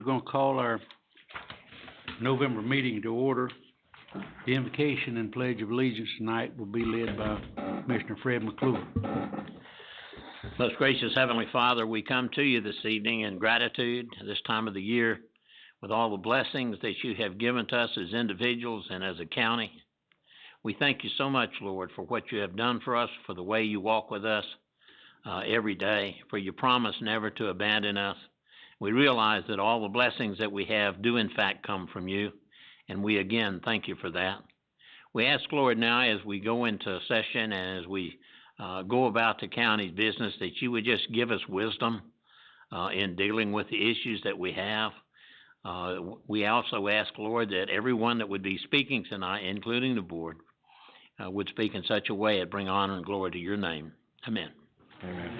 We're gonna call our November meeting to order. The invocation and pledge of allegiance tonight will be led by Commissioner Fred McClure. Most gracious Heavenly Father, we come to you this evening in gratitude this time of the year with all the blessings that you have given to us as individuals and as a county. We thank you so much, Lord, for what you have done for us, for the way you walk with us every day, for your promise never to abandon us. We realize that all the blessings that we have do in fact come from you, and we again thank you for that. We ask, Lord, now as we go into session and as we go about the county's business, that you would just give us wisdom in dealing with the issues that we have. We also ask, Lord, that everyone that would be speaking tonight, including the board, would speak in such a way as bring honor and glory to your name. Amen. Amen.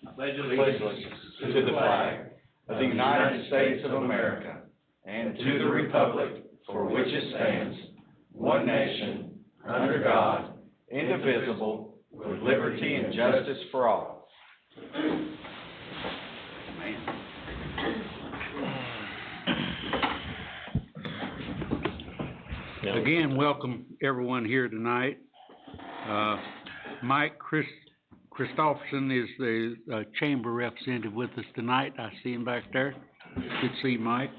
I pledge allegiance to the flag of the United States of America and to the republic for which it stands, one nation, under God, indivisible, with liberty and justice for all. Again, welcome everyone here tonight. Mike Christopherson is the chamber representative with us tonight. I see him back there. Good to see Mike.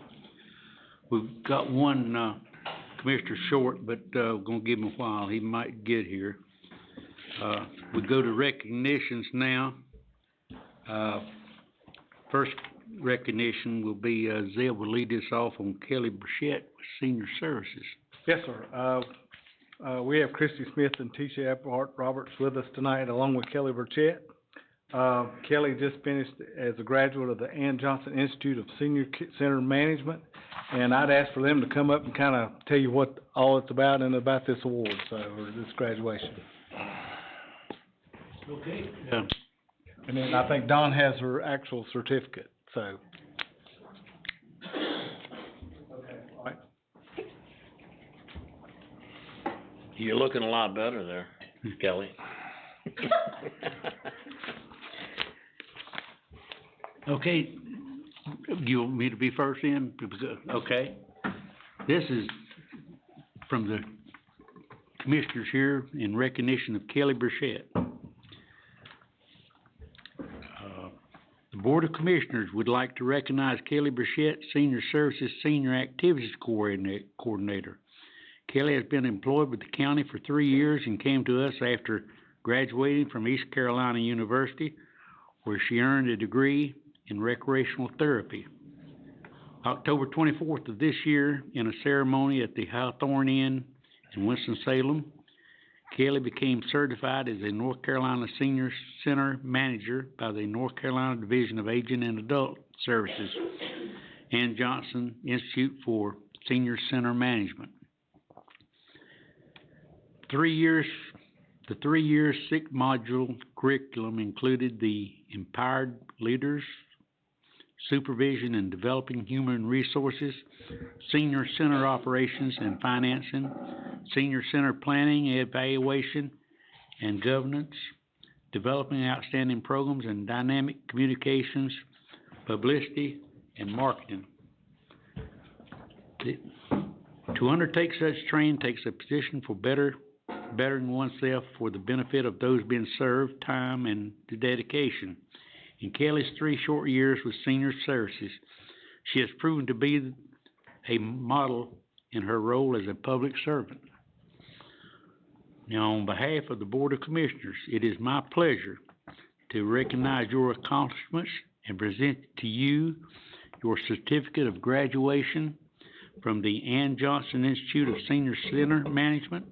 We've got one Commissioner Short, but we're going to give him a while. He might get here. We go to recognitions now. First recognition will be Zeb will lead us off on Kelly Burchett with Senior Services. Yes, sir. We have Christy Smith and Tisha Applehart Roberts with us tonight, along with Kelly Burchett. Kelly just finished as a graduate of the Ann Johnson Institute of Senior Center Management, and I'd ask for them to come up and kind of tell you what all it's about and about this award, or this graduation. Okay. Yeah. And then I think Dawn has her actual certificate, so. You're looking a lot better there, Kelly. Okay, you want me to be first in? Okay. This is from the commissioners here in recognition of Kelly Burchett. The Board of Commissioners would like to recognize Kelly Burchett, Senior Services Senior Activities Coordinator. Kelly has been employed with the county for 3 years and came to us after graduating from East Carolina University, where she earned a degree in recreational therapy. October 24th of this year, in a ceremony at the Hawthorne Inn in Winston-Salem, Kelly became certified as a North Carolina Senior Center Manager by the North Carolina Division of Aging and Adult Services, Ann Johnson Institute for Senior Center Management. The 3-year 6-module curriculum included the Empowered Leaders, Supervision and Developing Human Resources, Senior Center Operations and Financing, Senior Center Planning, Evaluation, and Governance, Developing Outstanding Programs and Dynamic Communications, Publicity, and Marketing. To undertake such training takes a position for bettering oneself for the benefit of those being served, time, and the dedication. In Kelly's 3 short years with Senior Services, she has proven to be a model in her role as a public servant. Now, on behalf of the Board of Commissioners, it is my pleasure to recognize your accomplishments and present to you your certificate of graduation from the Ann Johnson Institute of Senior Center Management.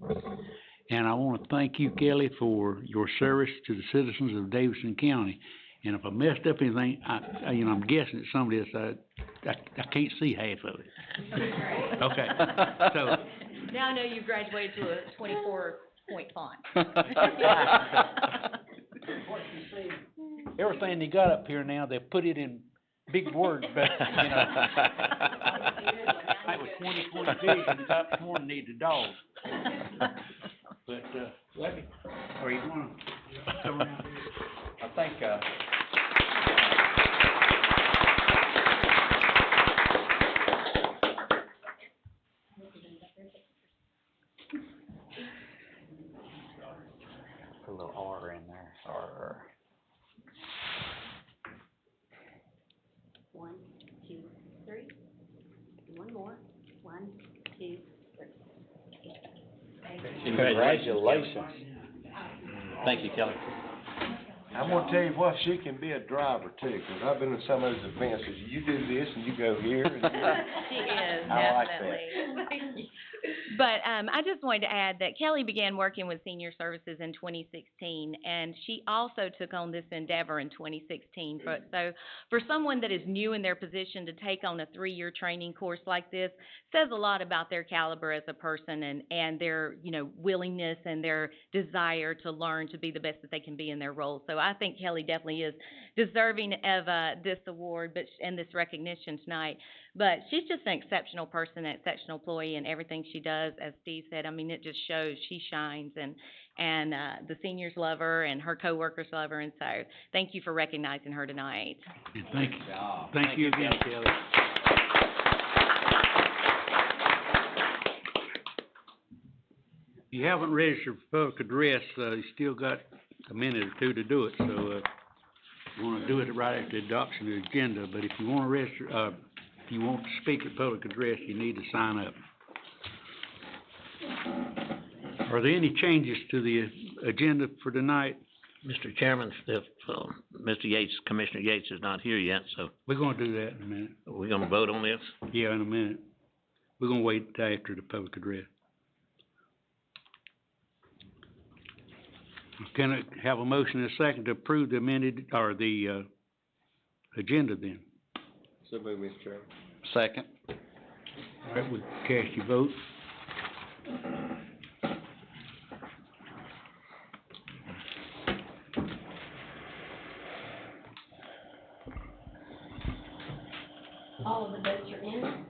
And I want to thank you, Kelly, for your service to the citizens of Davidson County. And if I messed up anything, I'm guessing that some of this, I can't see half of it. Okay. So now I know you've graduated to a 24-point font. Everything they got up here now, they put it in big words, but, I was 20/20 vision, top corn needs a dog. But, Webby, are you gonna come around here? I think, Congratulations. Thank you, Kelly. I'm gonna tell you what, she can be a driver too, 'cause I've been in some of those events, you do this and you go here and She is, I like that. definitely. But, I just wanted to add that Kelly began working with Senior Services in 2016, and she also took on this endeavor in 2016. So, for someone that is new in their position to take on a 3-year training course like this, says a lot about their caliber as a person and their, willingness and their desire to learn to be the best that they can be in their role. So I think Kelly definitely is deserving of, this award, and this recognition tonight. But she's just an exceptional person, an exceptional employee, and everything she does, as Steve said, I mean, it just shows she shines, and the seniors love her, and her coworkers love her, and so thank you for recognizing her tonight. And thank you again, Kelly. If you haven't registered for public address, you still got a minute or two to do it, so, you wanna do it right after the adoption of the agenda, but if you wanna register, if you want to speak at public address, you need to sign up. Are there any changes to the agenda for tonight? Mr. Chairman, if, Mr. Yates, Commissioner Yates is not here yet, so We're gonna do that in a minute. we're gonna vote on this? Yeah, in a minute. We're gonna wait till after the public address. Can I have a motion and a second to approve the amended, or the, agenda then? So move, Mr. Chairman. Second. All right, we cast your vote. All of the votes are in.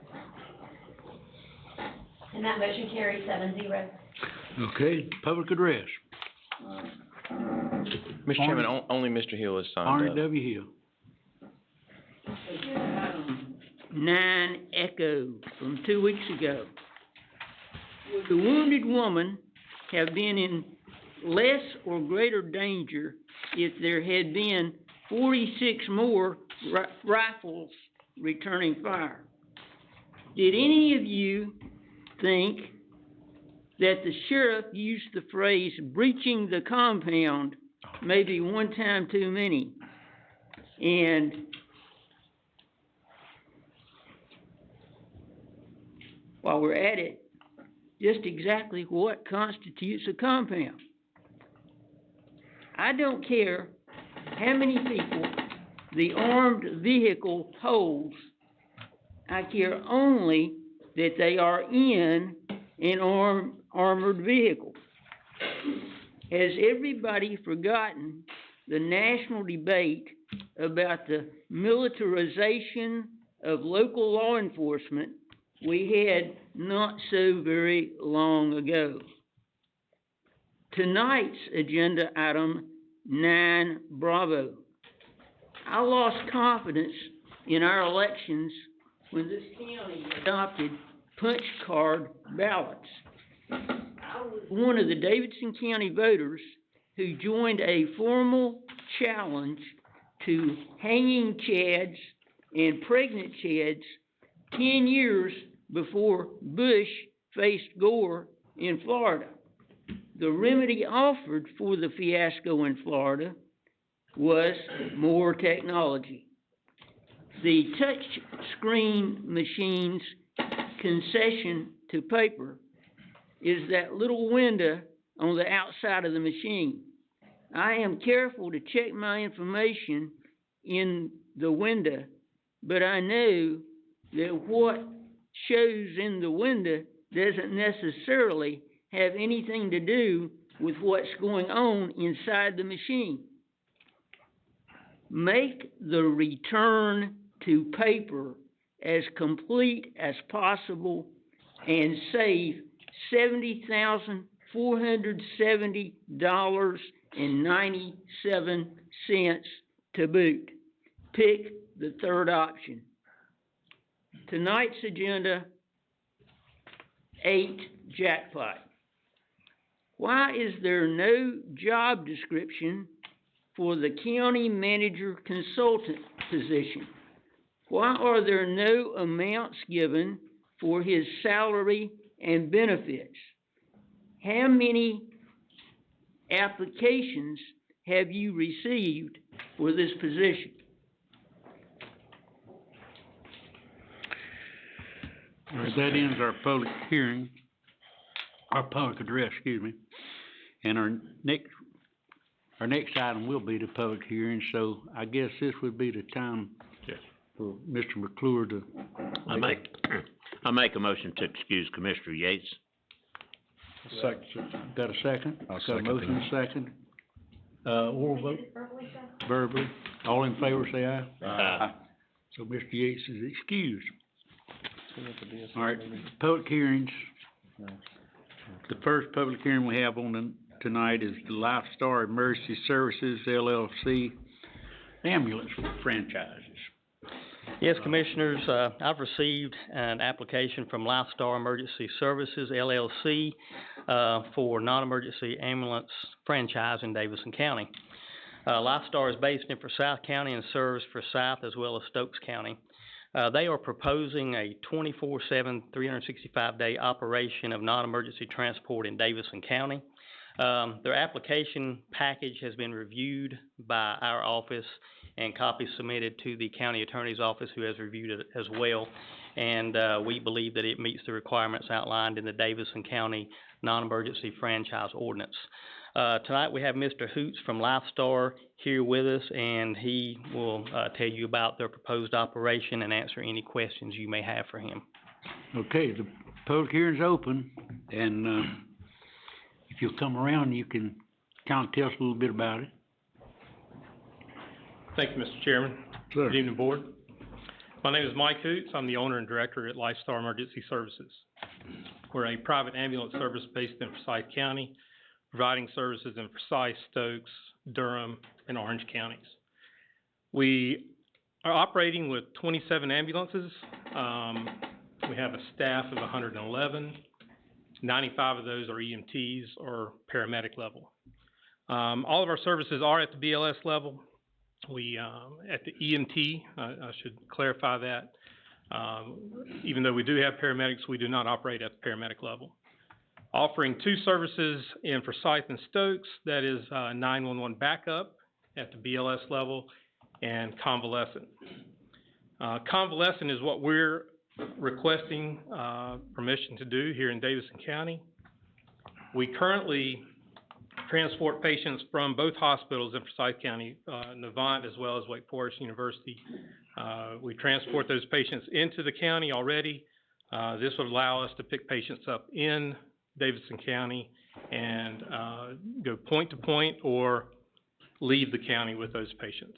And that motion carries 7-0. Okay, public address. Mr. Chairman, only Mr. Hill is signed Arnie up. W. Hill. 9 Echo from 2 weeks ago. Would the wounded woman have been in less or greater danger if there had been 46 more rifles returning fire? Did any of you think that the sheriff used the phrase breaching the compound maybe one time too many? And while we're at it, just exactly what constitutes a compound? I don't care how many people the armed vehicle holds. I care only that they are in an armored vehicle. Has everybody forgotten the national debate about the militarization of local law enforcement we had not so very long ago? Tonight's agenda item 9 Bravo. I lost confidence in our elections when this county adopted punch card ballots. I was one of the Davidson County voters who joined a formal challenge to hanging chads and pregnant chads 10 years before Bush faced Gore in Florida. The remedy offered for the fiasco in Florida was more technology. The touch screen machine's concession to paper is that little window on the outside of the machine. I am careful to check my information in the window, but I know that what shows in the window doesn't necessarily have anything to do with what's going on inside the machine. Make the return to paper as complete as possible and save $70,470.97 to boot. Pick the third option. Tonight's agenda, 8 jackpot. Why is there no job description for the county manager consultant position? Why are there no amounts given for his salary and benefits? how many applications have you received for this position? All right, that ends our public hearing, our public address, excuse me. And our next item will be the public hearing, so I guess this would be the time for Mr. McClure to. I make a motion to excuse Commissioner Yates. Got a second? I'll Got a motion and a second. Oral vote, verbally. All in favor, say aye. So Mr. Yates is excused. All right, public hearings. The first public hearing we have on tonight is the Lifestar Emergency Services LLC ambulance franchises. Yes, Commissioners, I've received an application from Lifestar Emergency Services LLC, for non-emergency ambulance franchise in Davidson County. Lifestar is based in Forsyth County and serves Forsyth as well as Stokes County. They are proposing a 24/7, 365-day operation of non-emergency transport in Davidson County. Their application package has been reviewed by our office and copies submitted to the county attorney's office, who has reviewed it as well. And we believe that it meets the requirements outlined in the Davidson County non-emergency franchise ordinance. Tonight we have Mr. Hoots from Lifestar here with us, and he will tell you about their proposed operation and answer any questions you may have for him. Okay, the public hearing's open, and if you'll come around, you can kind of tell us a little bit about it. Thank you, Mr. Chairman. Sure. Good evening, Board. My name is Mike Hoots. I'm the owner and director at Lifestar Emergency Services. We're a private ambulance service based in Forsyth County, providing services in Forsyth, Stokes, Durham, and Orange counties. We are operating with 27 ambulances. We have a staff of 111. 95 of those are EMTs or paramedic level. All of our services are at the BLS level. We, at the EMT, I should clarify that. Even though we do have paramedics, we do not operate at the paramedic level. Offering two services in Forsyth and Stokes, that is 911 backup at the BLS level and convalescent. Convalescent is what we're requesting permission to do here in Davidson County. We currently transport patients from both hospitals in Forsyth County, Navant as well as Wake Forest University. We transport those patients into the county already. This would allow us to pick patients up in Davidson County and go point to point or leave the county with those patients.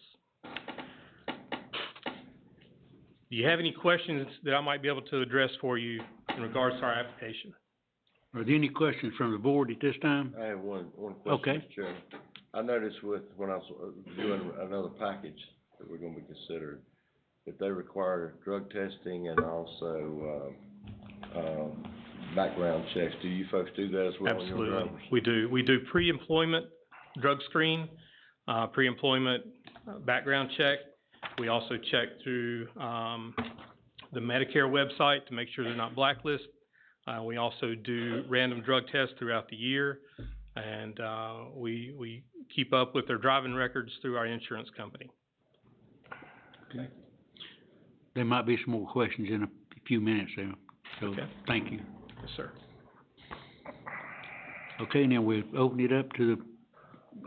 Do you have any questions that I might be able to address for you in regards to our application? Are there any questions from the board at this time? I have one question, Okay. Mr. Chairman. I noticed when I was doing another package that we're gonna be considering, that they require drug testing and also, background checks. Do you folks do that as well? Absolutely, on your drivers? we do. We do pre-employment drug screen, pre-employment background check. We also check through the Medicare website to make sure they're not blacklisted. We also do random drug tests throughout the year, and we keep up with their driving records through our insurance company. Okay. There might be some more questions in a few minutes there, so Okay. thank you. Yes, sir. Okay, now we'll open it up to the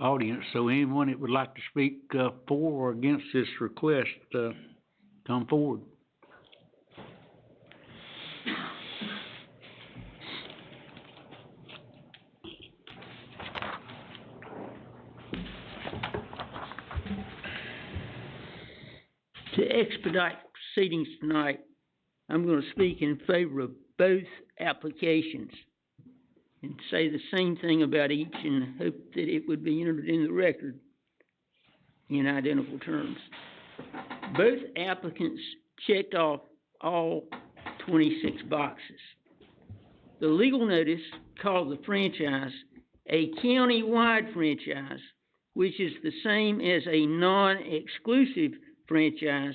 audience, so anyone that would like to speak for or against this request, come forward. To expedite proceedings tonight, I'm going to speak in favor of both applications and say the same thing about each and hope that it would be entered in the record in identical terms. Both applicants checked off all 26 boxes. The legal notice called the franchise a county-wide franchise, which is the same as a non-exclusive franchise,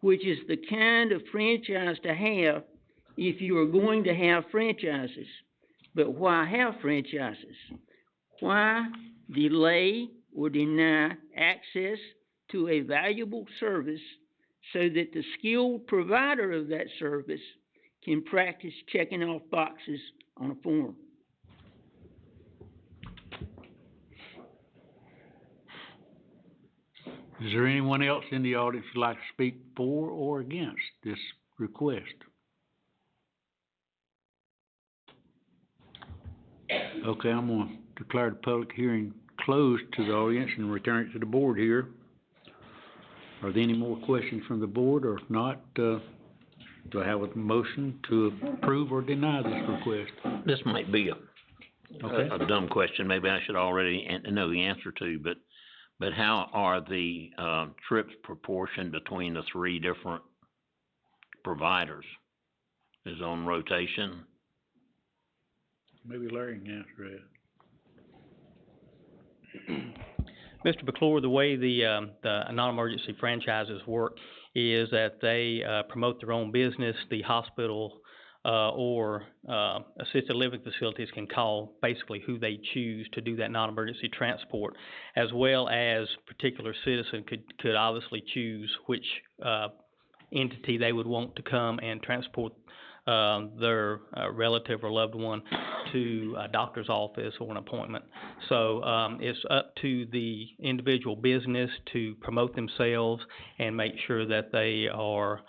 which is the kind of franchise to have if you are going to have franchises. but why have franchises? Why delay or deny access to a valuable service so that the skilled provider of that service can practice checking off boxes on a form? Is there anyone else in the audience who'd like to speak for or against this request? Okay, I'm gonna declare the public hearing closed to the audience and return it to the board here. Are there any more questions from the board, or if not, do I have a motion to approve or deny this request? This might be Okay. a dumb question, maybe I should already know the answer to, but how are the, trips proportioned between the three different providers? Is it on rotation? Maybe Larry can answer that. Mr. McClure, the way the non-emergency franchises work is that they, promote their own business. The hospital, or assisted living facilities can call basically who they choose to do that non-emergency transport, as well as particular citizen could obviously choose which entity they would want to come and transport their relative or loved one to a doctor's office or an appointment. So it's up to the individual business to promote themselves and make sure that they are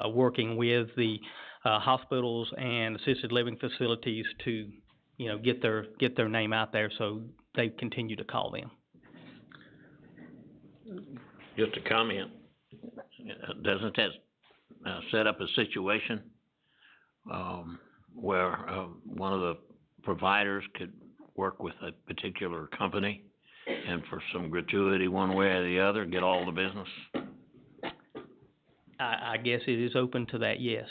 working with the hospitals and assisted living facilities to, you know, get their name out there so they continue to call them. Just a comment, doesn't that set up a situation where one of the providers could work with a particular company and for some gratuity one way or the other, get all the business? I guess it is open to that, yes.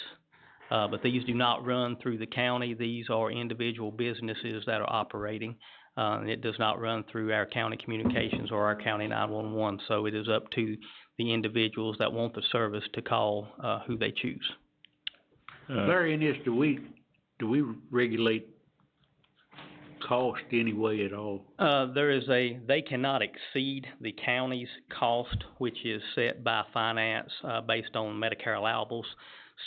But these do not run through the county. These are individual businesses that are operating. It does not run through our county communications or our county 911, so it is up to the individuals that want the service to call who they choose. Larry, in this, do we regulate cost anyway at all? They cannot exceed the county's cost, which is set by finance, based on Medicare allowables.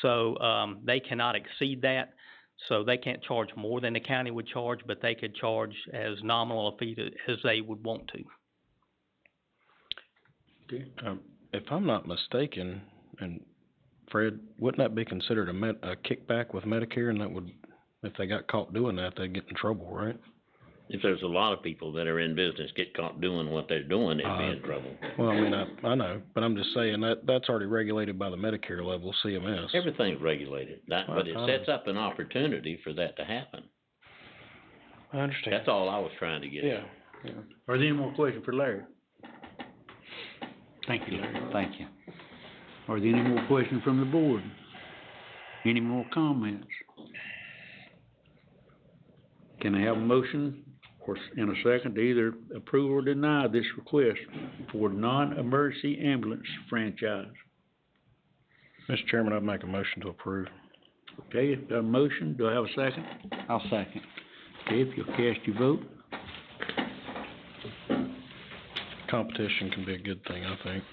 So, they cannot exceed that. So they can't charge more than the county would charge, but they could charge as nominal a fee as they would want to. Okay. If I'm not mistaken, and Fred, wouldn't that be considered a kickback with Medicare, and that would, if they got caught doing that, they'd get in trouble, right? If there's a lot of people that are in business get caught doing what they're doing, they'd be in trouble. Well, I mean, I know, but I'm just saying that's already regulated by the Medicare level, CMS. Everything's regulated, but it sets up an opportunity for that to happen. I understand. That's all I was trying to get at. Yeah. Are there any more questions for Larry? Thank you, Larry. Thank you. Are there any more questions from the board? Any more comments? Can I have a motion or in a second to either approve or deny this request for non-emergency ambulance franchise? Mr. Chairman, I'd make a motion to approve. Okay, got a motion, do I have a second? I'll second. Okay, if you'll cast your vote. Competition can be a good thing, I think.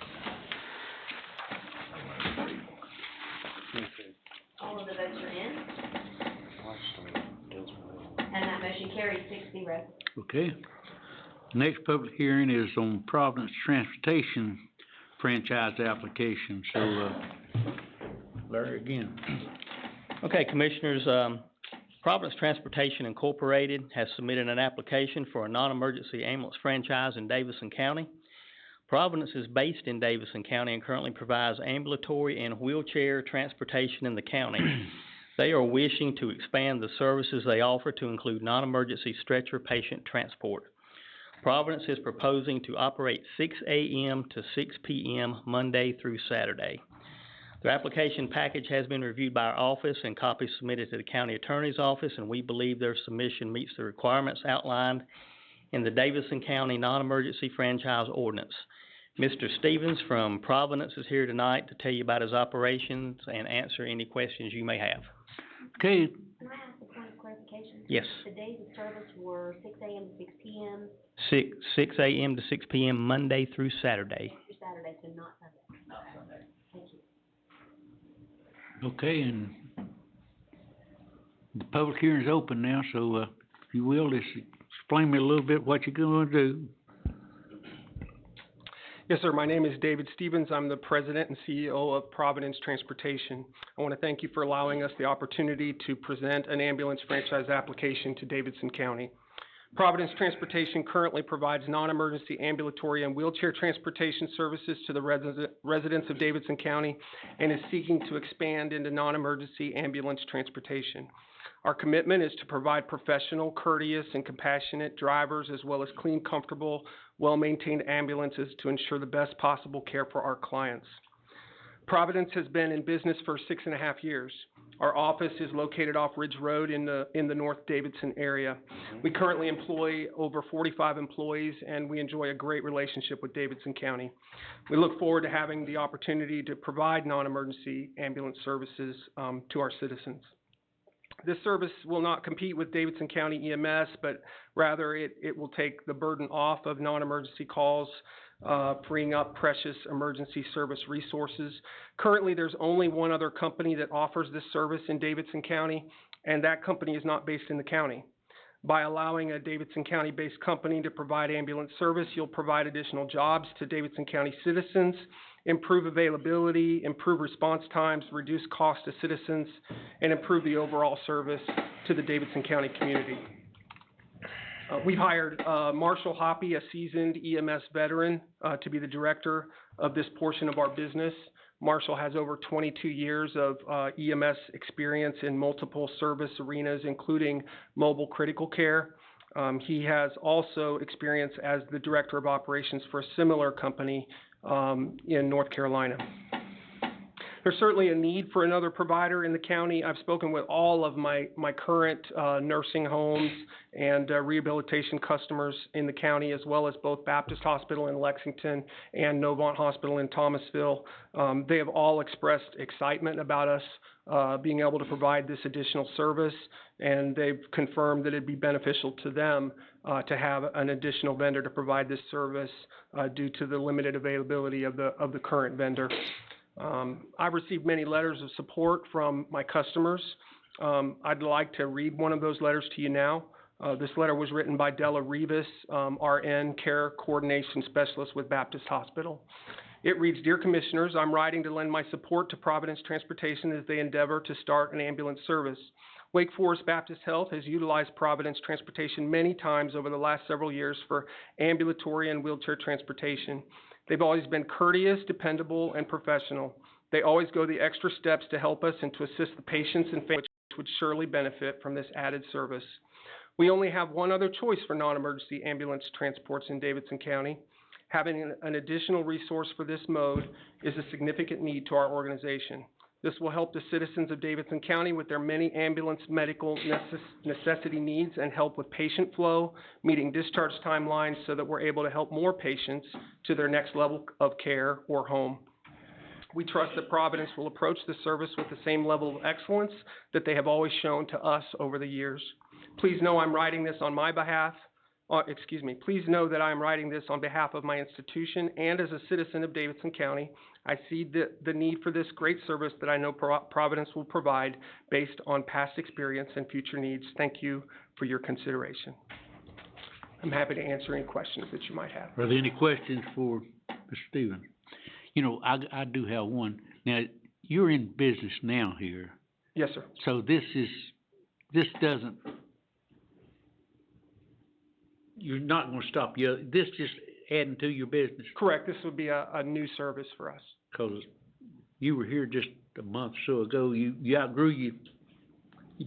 All of the votes are in. And that motion carries 6-0. Okay. Next public hearing is on Providence Transportation franchise application, so, Larry again. Okay, Commissioners, Providence Transportation Incorporated has submitted an application for a non-emergency ambulance franchise in Davidson County. Providence is based in Davidson County and currently provides ambulatory and wheelchair transportation in the county. They are wishing to expand the services they offer to include non-emergency stretcher patient transport. Providence is proposing to operate 6 a.m. to 6 p.m. Monday through Saturday. Their application package has been reviewed by our office and copies submitted to the county attorney's office, and we believe their submission meets the requirements outlined in the Davidson County Non-Emergency Franchise Ordinance. Mr. Stevens from Providence is here tonight to tell you about his operations and answer any questions you may have. Okay, Can I ask a point of clarification? Transportation? Yes. The days of service were 6 AM to 6 PM Six AM to 6 PM, Monday through Saturday. through Saturday, so not Sunday. Not Sunday. Thank you. Okay, and the public hearing's open now, so, if you will, just explain me a little bit what you're gonna do. Yes, sir. My name is David Stevens. I'm the president and CEO of Providence Transportation. I want to thank you for allowing us the opportunity to present an ambulance franchise application to Davidson County. Providence Transportation currently provides non-emergency ambulatory and wheelchair transportation services to the residents of Davidson County and is seeking to expand into non-emergency ambulance transportation. Our commitment is to provide professional, courteous, and compassionate drivers as well as clean, comfortable, well-maintained ambulances to ensure the best possible care for our clients. Providence has been in business for 6.5 years. Our office is located off Ridge Road in the North Davidson area. We currently employ over 45 employees, and we enjoy a great relationship with Davidson County. We look forward to having the opportunity to provide non-emergency ambulance services to our citizens. This service will not compete with Davidson County EMS, but rather it will take the burden off of non-emergency calls, freeing up precious emergency service resources. Currently, there's only one other company that offers this service in Davidson County, and that company is not based in the county. By allowing a Davidson County-based company to provide ambulance service, you'll provide additional jobs to Davidson County citizens, improve availability, improve response times, reduce cost to citizens, and improve the overall service to the Davidson County community. We've hired Marshall Hoppy, a seasoned EMS veteran, to be the director of this portion of our business. Marshall has over 22 years of EMS experience in multiple service arenas, including mobile critical care. He has also experience as the director of operations for a similar company in North Carolina. There's certainly a need for another provider in the county. I've spoken with all of my current nursing homes and rehabilitation customers in the county, as well as both Baptist Hospital in Lexington and Novant Hospital in Thomasville. They have all expressed excitement about us being able to provide this additional service, and they've confirmed that it'd be beneficial to them to have an additional vendor to provide this service due to the limited availability of the current vendor. I've received many letters of support from my customers. I'd like to read one of those letters to you now. This letter was written by Della Rivas, RN, Care Coordination Specialist with Baptist Hospital. It reads, "Dear Commissioners, I'm writing to lend my support to Providence Transportation as they endeavor to start an ambulance service. Wake Forest Baptist Health has utilized Providence Transportation many times over the last several years for ambulatory and wheelchair transportation. They've always been courteous, dependable, and professional. They always go the extra steps to help us and to assist the patients and families which would surely benefit from this added service. We only have one other choice for non-emergency ambulance transports in Davidson County. Having an additional resource for this mode is a significant need to our organization. This will help the citizens of Davidson County with their many ambulance medical necessity needs and help with patient flow, meeting discharge timelines so that we're able to help more patients to their next level of care or home. We trust that Providence will approach this service with the same level of excellence that they have always shown to us over the years. Please know I'm writing this on my behalf. Please know that I am writing this on behalf of my institution and as a citizen of Davidson County. I see the need for this great service that I know Providence will provide based on past experience and future needs. Thank you for your consideration." I'm happy to answer any questions that you might have. Are there any questions for Mr. Stevens? You know, I do have one. Now, you're in business now here. Yes, sir. So this doesn't, you're not gonna stop this just adding to your business? Correct. This would be a new service for us. 'Cause you were here just a month or so ago. You outgrew your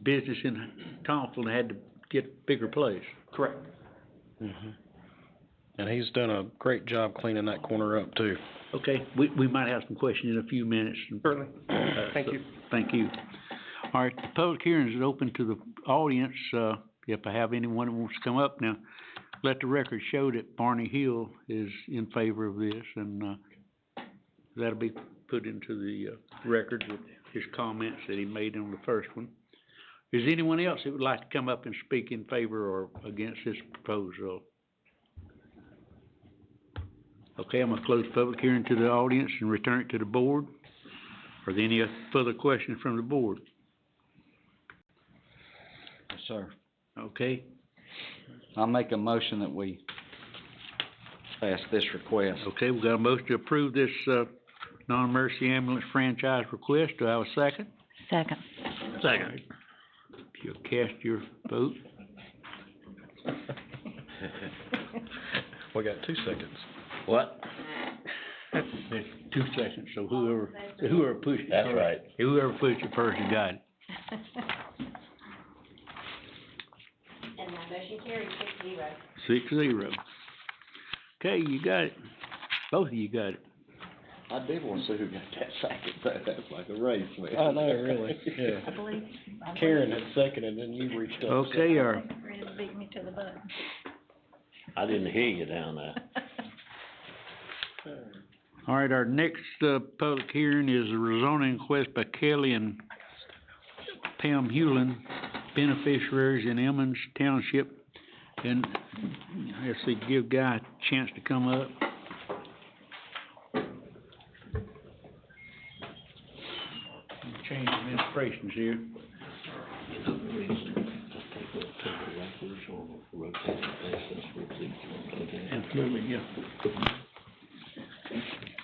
business in Thomasville and had to get a bigger place. Correct. Mm-hmm. And he's done a great job cleaning that corner up too. Okay, we might have some questions in a few minutes. Certainly. Thank you. Thank you. All right, the public hearing is open to the audience. If I have anyone who wants to come up now, let the record show that Barney Hill is in favor of this, and that'll be put into the record with his comments that he made on the first one. Is anyone else that would like to come up and speak in favor or against this proposal? Okay, I'm gonna close the public hearing to the audience and return it to the board. Are there any further questions from the board? Yes, sir. Okay, I'll make a motion that we pass this request. okay, we got a motion to approve this, non-emergency ambulance franchise request. Do I have a second? Second. Second. If you'll cast your vote. We got 2 seconds. What? There's 2 seconds, so whoever pushed it That's first. right. Whoever pushed it first, you got it. And my motion carries 6-0. 6-0. Okay, you got it. Both of you got it. I did wanna see who got that second, though. That's like a race, man. I know, really, yeah. I believe. Karen had seconded, and then you reached up. Okay, our, Fred beat me to the button. I didn't hear you down there. all right, our next, public hearing is a rezoning request by Kelly and Pam Hewlin, beneficiaries in Emmons Township. And, let's see, give Guy a chance to come up. Change administrations here. Absolutely, yeah.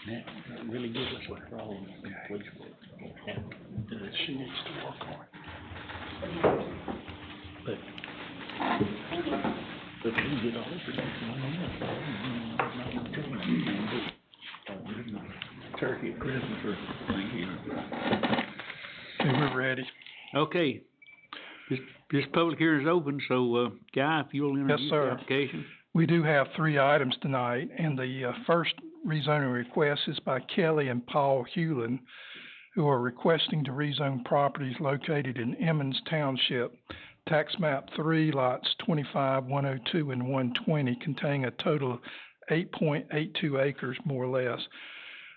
That really gives us a problem in police work. She needs to work on it. But we get all this production on that. Turkey at Christmas or thing here. Okay, we're ready. Okay. This public hearing is open, so, Guy, if you'll introduce the sir. application. We do have 3 items tonight, and the first rezoning request is by Kelly and Paul Hewlin, who are requesting to rezone properties located in Emmons Township, tax map 3, lots 25, 102, and 120, containing a total of 8.82 acres, more or less.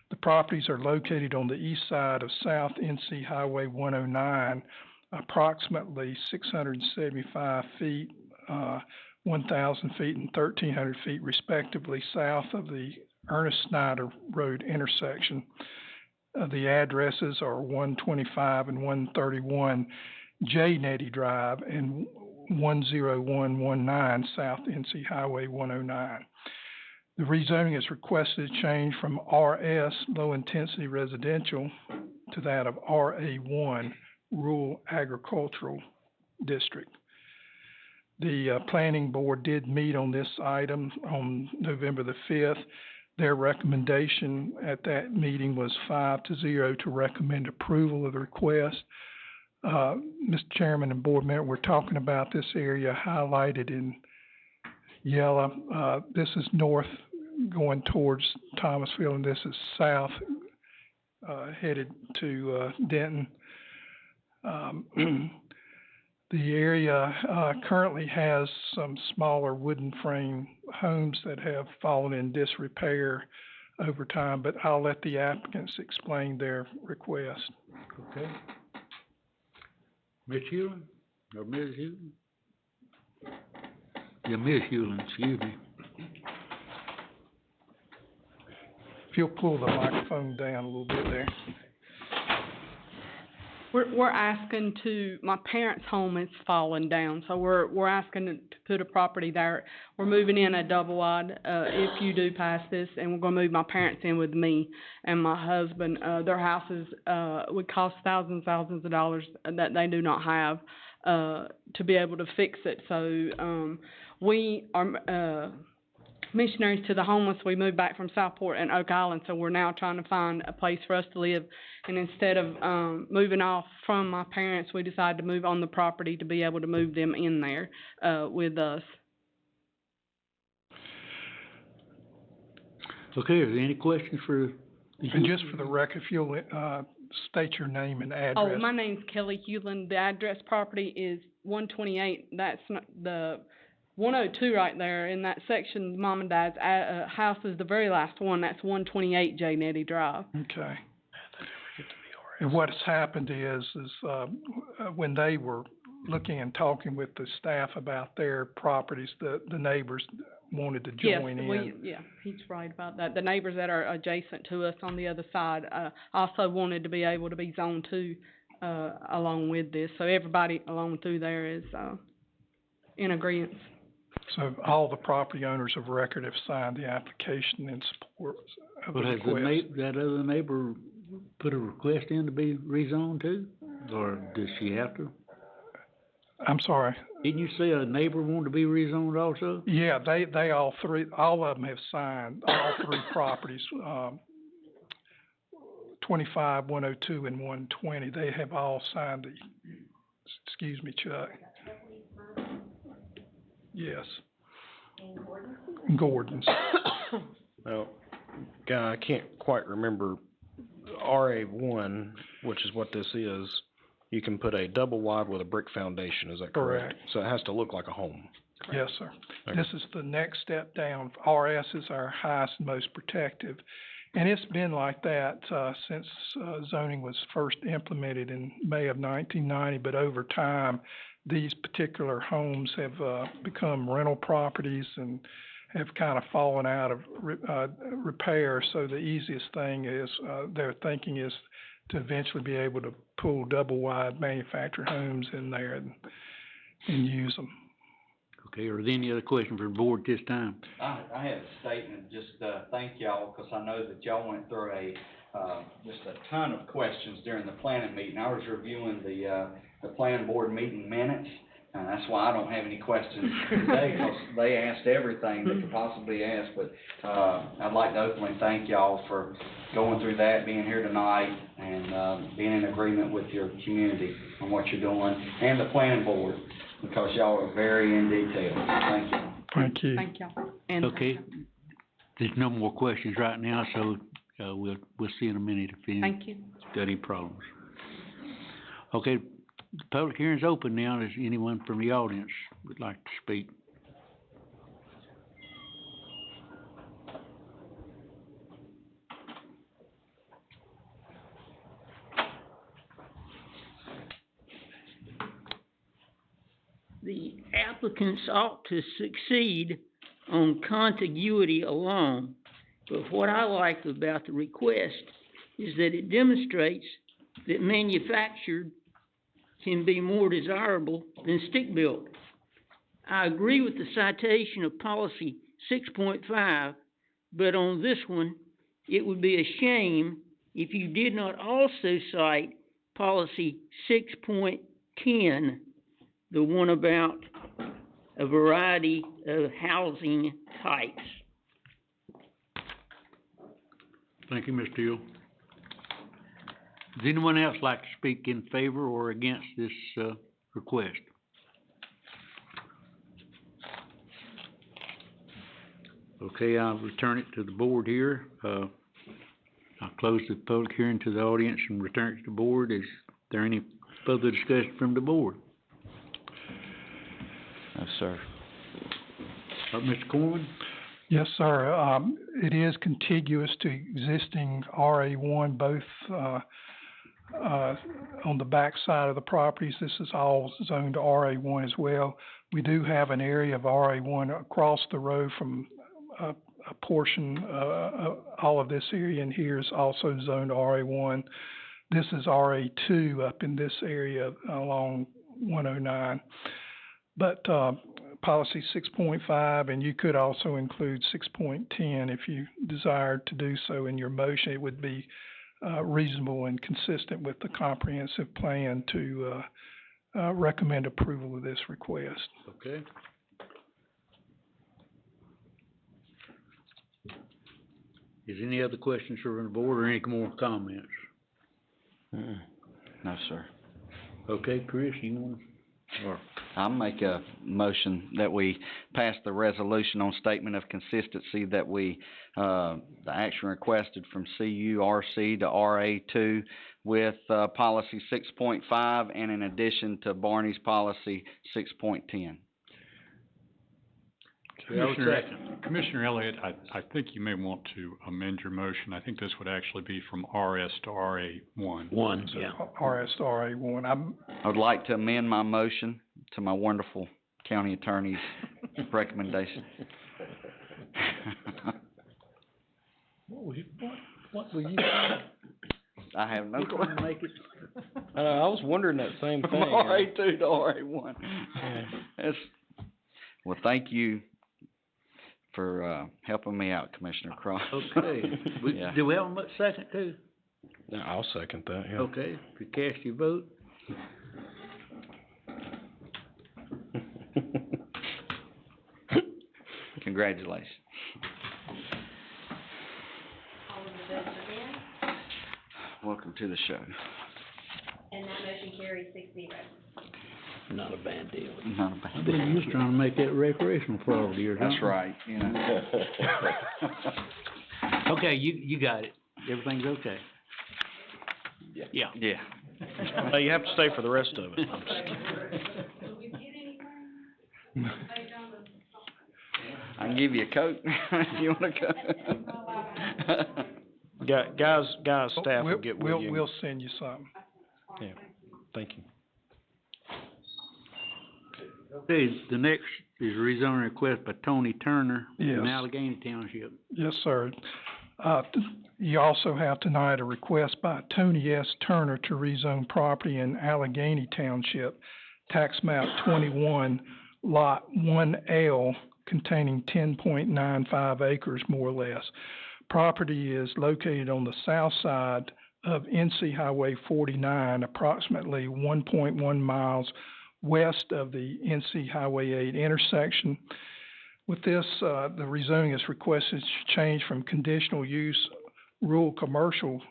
The properties are located on the east side of South NC Highway 109, approximately 675 feet, 1,000 feet and 1,300 feet respectively south of the Ernest Snyder Road intersection. The addresses are 125 and 131 J Nettie Drive and 10119 South NC Highway 109. The rezoning is requested to change from RS, Low Intensity Residential, to that of RA1, Rural Agricultural District. The Planning Board did meet on this item on November the 5th. Their recommendation at that meeting was 5-0 to recommend approval of the request. Mr. Chairman and Board member, we're talking about this area highlighted in yellow. This is north going towards Thomasville, and this is south headed to Denton. The area currently has some smaller wooden frame homes that have fallen in disrepair over time, but I'll let the applicants explain their request. Okay. Ms. Hewlin, or Ms. Hewlin? Yeah, Ms. Hewlin, excuse me. If you'll pull the microphone down a little bit there. We're asking to, my parents' home is falling down, so we're asking to put a property there. We're moving in a double wide, if you do pass this, and we're gonna move my parents in with me and my husband. Their houses, would cost thousands of dollars that they do not have, to be able to fix it. So, we are, missionaries to the homeless. We moved back from Southport and Oak Island, so we're now trying to find a place for us to live. And instead of moving off from my parents, we decided to move on the property to be able to move them in there with us. Okay, are there any questions for? And just for the record, if you'll state your name and address. Oh, my name's Kelly Hewlin. The address property is 128. That's not the 102 right there in that section. Mom and Dad's house is the very last one. That's 128 J Nettie Drive. Okay. And what's happened is when they were looking and talking with the staff about their properties, the neighbors wanted to join in. Yeah, he's right about that. The neighbors that are adjacent to us on the other side, also wanted to be able to be zone two, along with this. So everybody along through there is, in agreement. So all the property owners of record have signed the application in support of the But has request. that other neighbor put a request in to be rezoned too? Or does she have to? I'm sorry. Didn't you say a neighbor wanted to be rezoned also? Yeah, they all of them have signed, all three properties, 25, 102, and 120. They have all signed excuse me, Chuck. Yes. Gordon's. Now, Guy, I can't quite remember, RA1, which is what this is, you can put a double wide with a brick foundation, is that correct? Correct. So it has to look like a home. Yes, sir. Okay. This is the next step down. RS is our highest and most protective. And it's been like that, since, zoning was first implemented in May of 1990, but over time, these particular homes have, become rental properties and have kind of fallen out of, repair. So the easiest thing is, their thinking is to eventually be able to pull double wide manufactured homes in there and use them. Okay, are there any other questions for the board this time? I have a statement, just, thank y'all, 'cause I know that y'all went through just a ton of questions during the planning meeting. I was reviewing the planning board meeting minutes, and that's why I don't have any questions today, 'cause they asked everything they could possibly ask, but, I'd like to openly thank y'all for going through that, being here tonight, and, being in agreement with your community on what you're doing, and the planning board, because y'all are very in detail. Thank you. Thank you. Thank y'all. And Okay, there's no more questions right now, so, we'll see in a minute if any, thank you. got any problems. Okay, the public hearing's open now. Does anyone from the audience would like to speak? The applicants ought to succeed on contiguity alone, but what I like about the request is that it demonstrates that manufactured can be more desirable than stick-built. I agree with the citation of policy 6.5, but on this one, it would be a shame if you did not also cite policy 6.10, the one about a variety of housing types. Thank you, Mr. Hill. Does anyone else like to speak in favor or against this, request? Okay, I'll return it to the board here. I'll close the public hearing to the audience and return it to the board. Is there any further discussion from the board? No, sir. Mr. Corman? Yes, sir. It is contiguous to existing RA1, both, on the back side of the properties. This is all zoned RA1 as well. We do have an area of RA1 across the road from a portion, all of this area in here is also zoned RA1. This is RA2 up in this area along 109. But, policy 6.5, and you could also include 6.10 if you desired to do so in your motion. It would be, reasonable and consistent with the comprehensive plan to, recommend approval of this request. Okay. Is any other questions from the board or any more comments? No, sir. Okay, Chris, you want? Sure. I'll make a motion that we pass the resolution on statement of consistency that we, the action requested from CURC to RA2 with, policy 6.5 and in addition to Barney's policy 6.10. Do I have a second? Commissioner Elliott, I think you may want to amend your motion. I think this would actually be from RS to RA one. One, yeah. RS to RA one. I would like to amend my motion to my wonderful county attorney's recommendation. What were you? I have no clue. Make it. I know, I was wondering that same thing. From RA two to RA one. Well, thank you for, helping me out, Commissioner Cross. Okay. Yeah. Do we have a second too? Yeah, I'll second that, yeah. Okay, if you cast your vote. Congratulations. All of the votes are in, Welcome to the show. and that motion carries 6-0. Not a bad deal. Not a bad You was trying to make that recreational for all the years, huh? That's right, you know. Okay, you got it. Everything's okay. Yeah. Yeah. No, you have to stay for the rest of it. I can give you a Coke if you want a Coke. Guys, staff will get with you. We'll send you something. Yeah, thank you. Okay, the next is a rezoning request by Tony Turner Yes. in Allegheny Township. Yes, sir. You also have tonight a request by Tony S. Turner to rezone property in Allegheny Township, tax map 21, lot 1L, containing 10.95 acres, more or less. Property is located on the south side of NC Highway 49, approximately 1.1 miles west of the NC Highway 8 intersection. With this, the rezoning is requested to change from conditional use rural commercial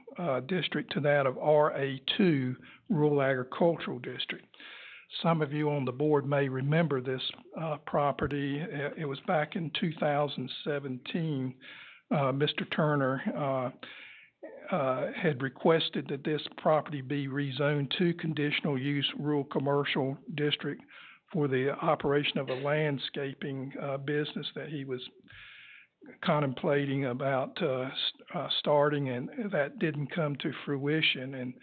district to that of RA2 rural agricultural district. Some of you on the board may remember this property. It was back in 2017. Mr. Turner had requested that this property be rezoned to conditional use rural commercial district for the operation of a landscaping business that he was contemplating about starting, and that didn't come to fruition. And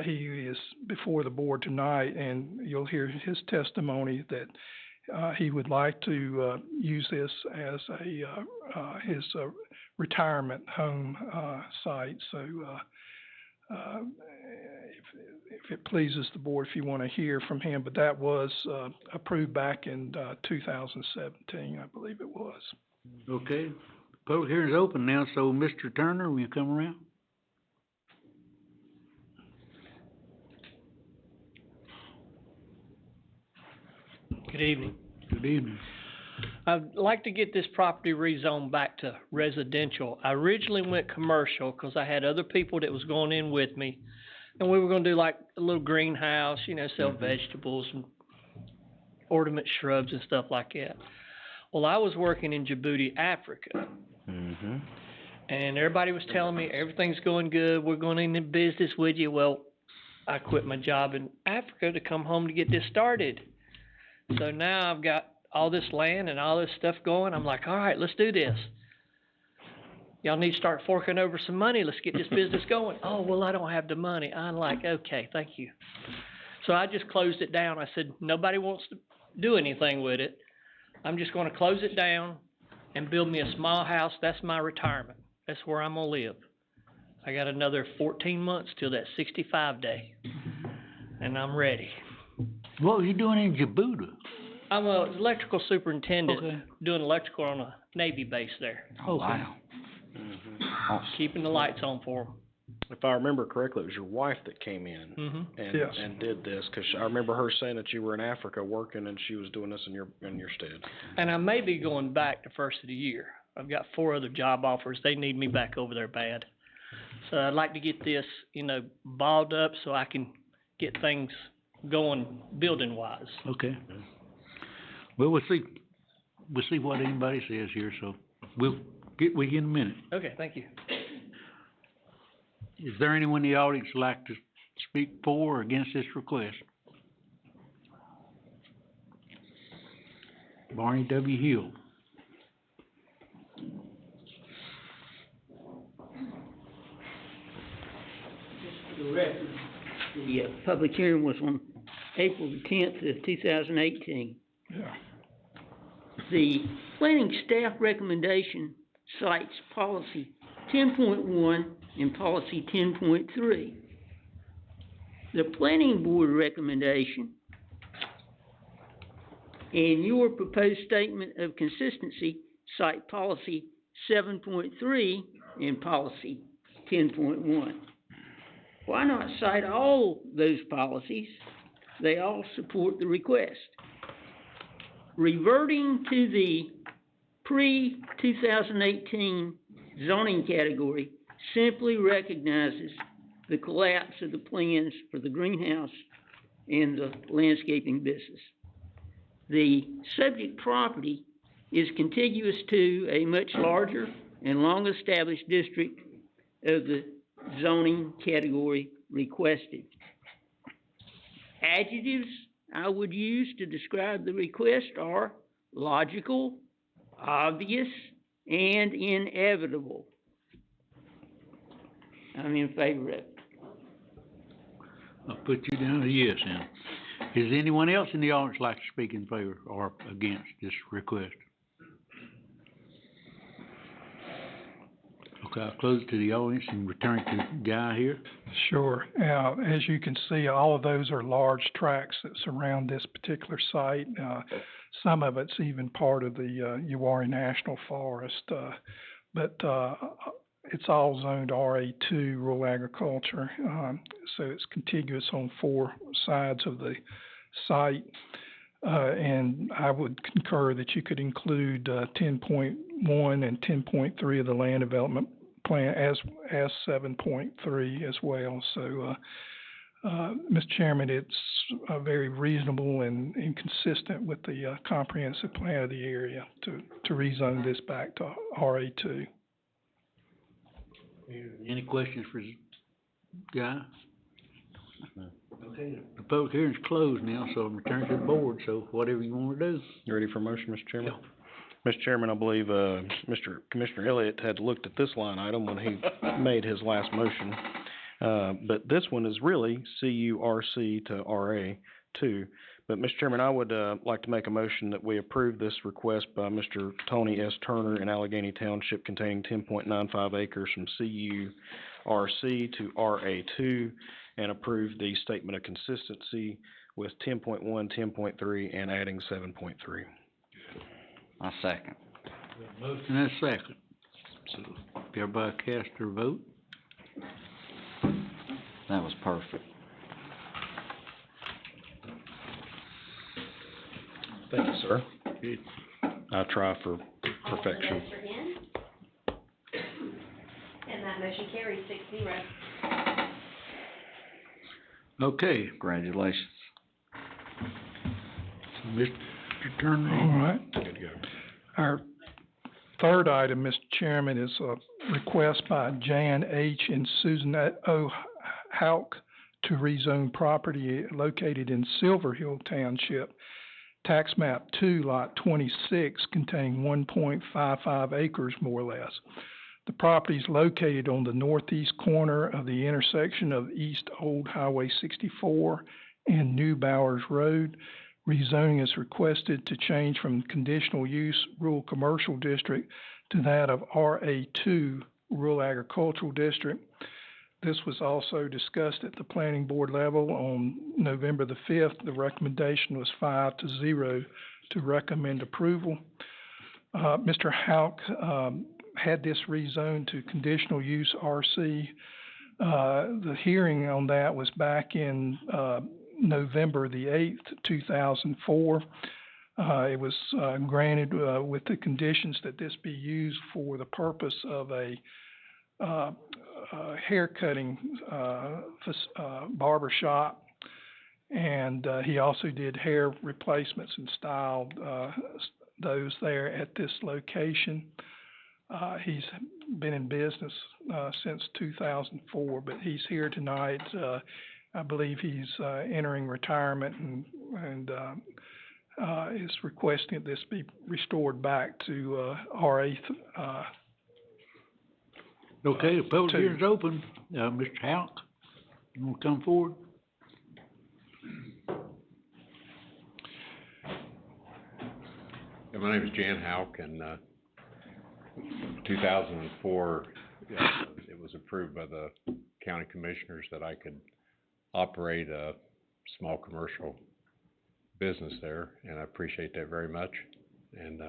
he is before the board tonight, and you'll hear his testimony that he would like to use this as his retirement home site. So if it pleases the board, if you want to hear from him, but that was approved back in 2017, I believe it was. Okay, public hearing's open now, so Mr. Turner, will you come around? Good evening. Good evening. I'd like to get this property rezoned back to residential. I originally went commercial because I had other people that was going in with me. And we were gonna do like a little greenhouse, you know, sell vegetables and ornament shrubs and stuff like that. Well, I was working in Djibouti, Africa. Mm-hmm. And everybody was telling me everything's going good, we're going into business with you. Well, I quit my job in Africa to come home to get this started. So now I've got all this land and all this stuff going. I'm like, all right, let's do this. Y'all need to start forking over some money. Let's get this business going. Oh, well, I don't have the money. I'm like, okay, thank you. So I just closed it down. I said, nobody wants to do anything with it. I'm just gonna close it down and build me a small house. That's my retirement. That's where I'm gonna live. I got another 14 months till that 65 day, and I'm ready. What were you doing in Djibouti? I'm a electrical superintendent, Okay. doing electrical on a Navy base there. Oh, wow. Keeping the lights on for them. If I remember correctly, it was your wife that came in Mm-hmm. Yes. and did this, 'cause I remember her saying that you were in Africa working and she was doing this in your stead. And I may be going back the first of the year. I've got 4 other job offers. They need me back over there bad. So I'd like to get this, you know, balled up so I can get things going building wise. Okay. Well, we'll see what anybody says here, so we'll get with you in a minute. Okay, thank you. Is there anyone in the audience who'd like to speak for or against this request? Barney W. Hill. the record, the, public hearing was on April the 10th of 2018. Yeah. The planning staff recommendation cites policy 10.1 and policy 10.3. The planning board recommendation and your proposed statement of consistency cite policy 7.3 and policy 10.1. Why not cite all those policies? They all support the request. Reverting to the pre-2018 zoning category simply recognizes the collapse of the plans for the greenhouse and the landscaping business. The subject property is contiguous to a much larger and long-established district of the zoning category requested. Adjectives I would use to describe the request are logical, obvious, and inevitable. I'm in favor of it. I'll put you down as yes then. Is anyone else in the audience like to speak in favor or against this request? Okay, I'll close it to the audience and return to the guy here. Sure. As you can see, all of those are large tracts that surround this particular site. Some of it's even part of the Uwharrie National Forest, but it's all zoned RA2, rural agriculture, so it's contiguous on 4 sides of the site. And I would concur that you could include 10.1 and 10.3 of the land development plan as 7.3 as well. So, Mr. Chairman, it's very reasonable and consistent with the comprehensive plan of the area to rezone this back to RA2. Any questions for Guy? Okay, the public hearing's closed now, so I'm returning to the board, so whatever you wanna do. You ready for a motion, Mr. Chairman? Mr. Chairman, I believe, Commissioner Elliott had looked at this line item when he made his last motion. But this one is really CURC to RA2. But, Mr. Chairman, I would, like to make a motion that we approve this request by Mr. Tony S. Turner in Allegheny Township containing 10.95 acres from CURC to RA2 and approve the statement of consistency with 10.1, 10.3, and adding 7.3. I second. Motion and a second. So, everybody cast their vote. That was perfect. Thank you, sir. I try for perfection. All the votes are in. And that motion carries 6-0. Okay. Congratulations. Mr. Turner. All right. Good to go. Our third item, Mr. Chairman, is a request by Jan H. and Susan O. Hauk to rezone property located in Silver Hill Township, tax map 2, lot 26, containing 1.55 acres more or less. The property is located on the northeast corner of the intersection of East Old Highway 64 and New Bowers Road. Rezoning is requested to change from conditional use rural commercial district to that of RA2 rural agricultural district. This was also discussed at the planning board level on November the 5th. The recommendation was 5-0 to recommend approval. Mr. Hauk had this rezoned to conditional use RC. The hearing on that was back in November the 8th, 2004. It was granted with the conditions that this be used for the purpose of a hair cutting barber shop, and he also did hair replacements and styled those there at this location. He's been in business since 2004, but he's here tonight. I believe he's entering retirement and is requesting that this be restored back to RA. Okay, the public hearing's open. Mr. Hauk, You wanna come forward? Yeah, my name is Jan Hauk, and, 2004, it was approved by the county commissioners that I could operate a small commercial business there, and I appreciate that very much. And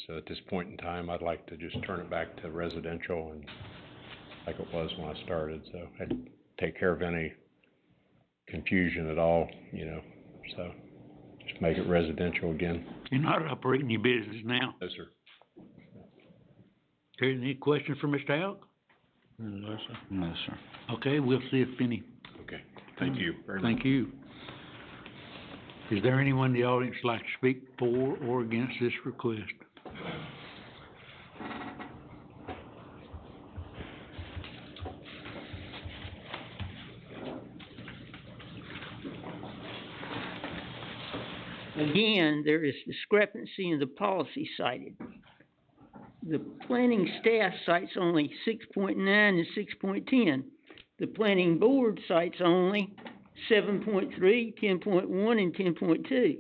so at this point in time, I'd like to just turn it back to residential and like it was when I started, so I'd take care of any confusion at all, so just make it residential again. You're not operating your business now. No, sir. Okay, any questions for Mr. Houck? No, sir. No, sir. Okay, we'll see if any. Okay, thank you very much. Thank you. Is there anyone in the audience who'd like to speak for or against this request? Again, there is discrepancy in the policy cited. The planning staff cites only 6.9 and 6.10. The planning board cites only 7.3, 10.1, and 10.2.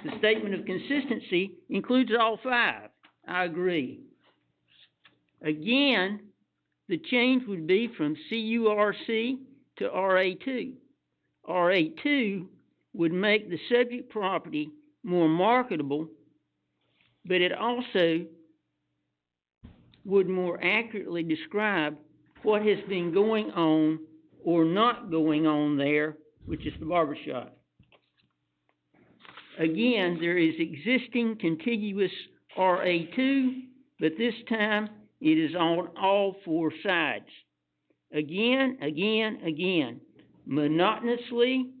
The statement of consistency includes all five. I agree. Again, the change would be from CURC to RA2. RA2 would make the subject property more marketable, but it also would more accurately describe what has been going on or not going on there, which is the barber shop. Again, there is existing contiguous RA2, but this time it is on all four sides. Again, monotonously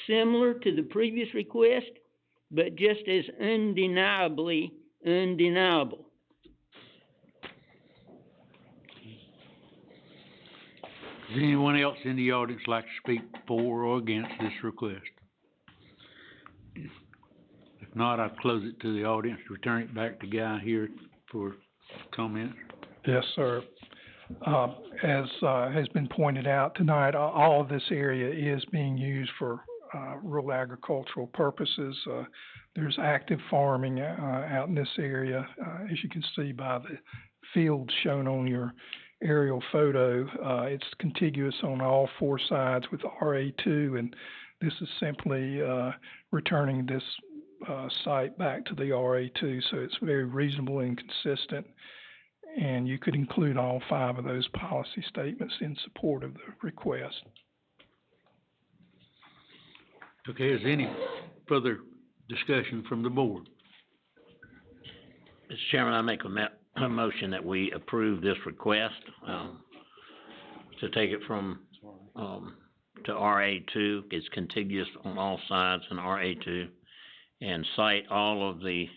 similar to the previous request, but just as undeniably undeniable. Does anyone else in the audience like to speak for or against this request? If not, I'll close it to the audience, return it back to Guy here for comments. Yes, sir. As has been pointed out tonight, all of this area is being used for rural agricultural purposes. There's active farming out in this area, as you can see by the fields shown on your aerial photo. It's contiguous on all four sides with RA2, and this is simply returning this site back to the RA2, so it's very reasonable and consistent. And you could include all five of those policy statements in support of the request. Okay, is there any further discussion from the board? Mr. Chairman, I make a motion that we approve this request, to take it from, to RA2, it's contiguous on all sides in RA2, and cite all of the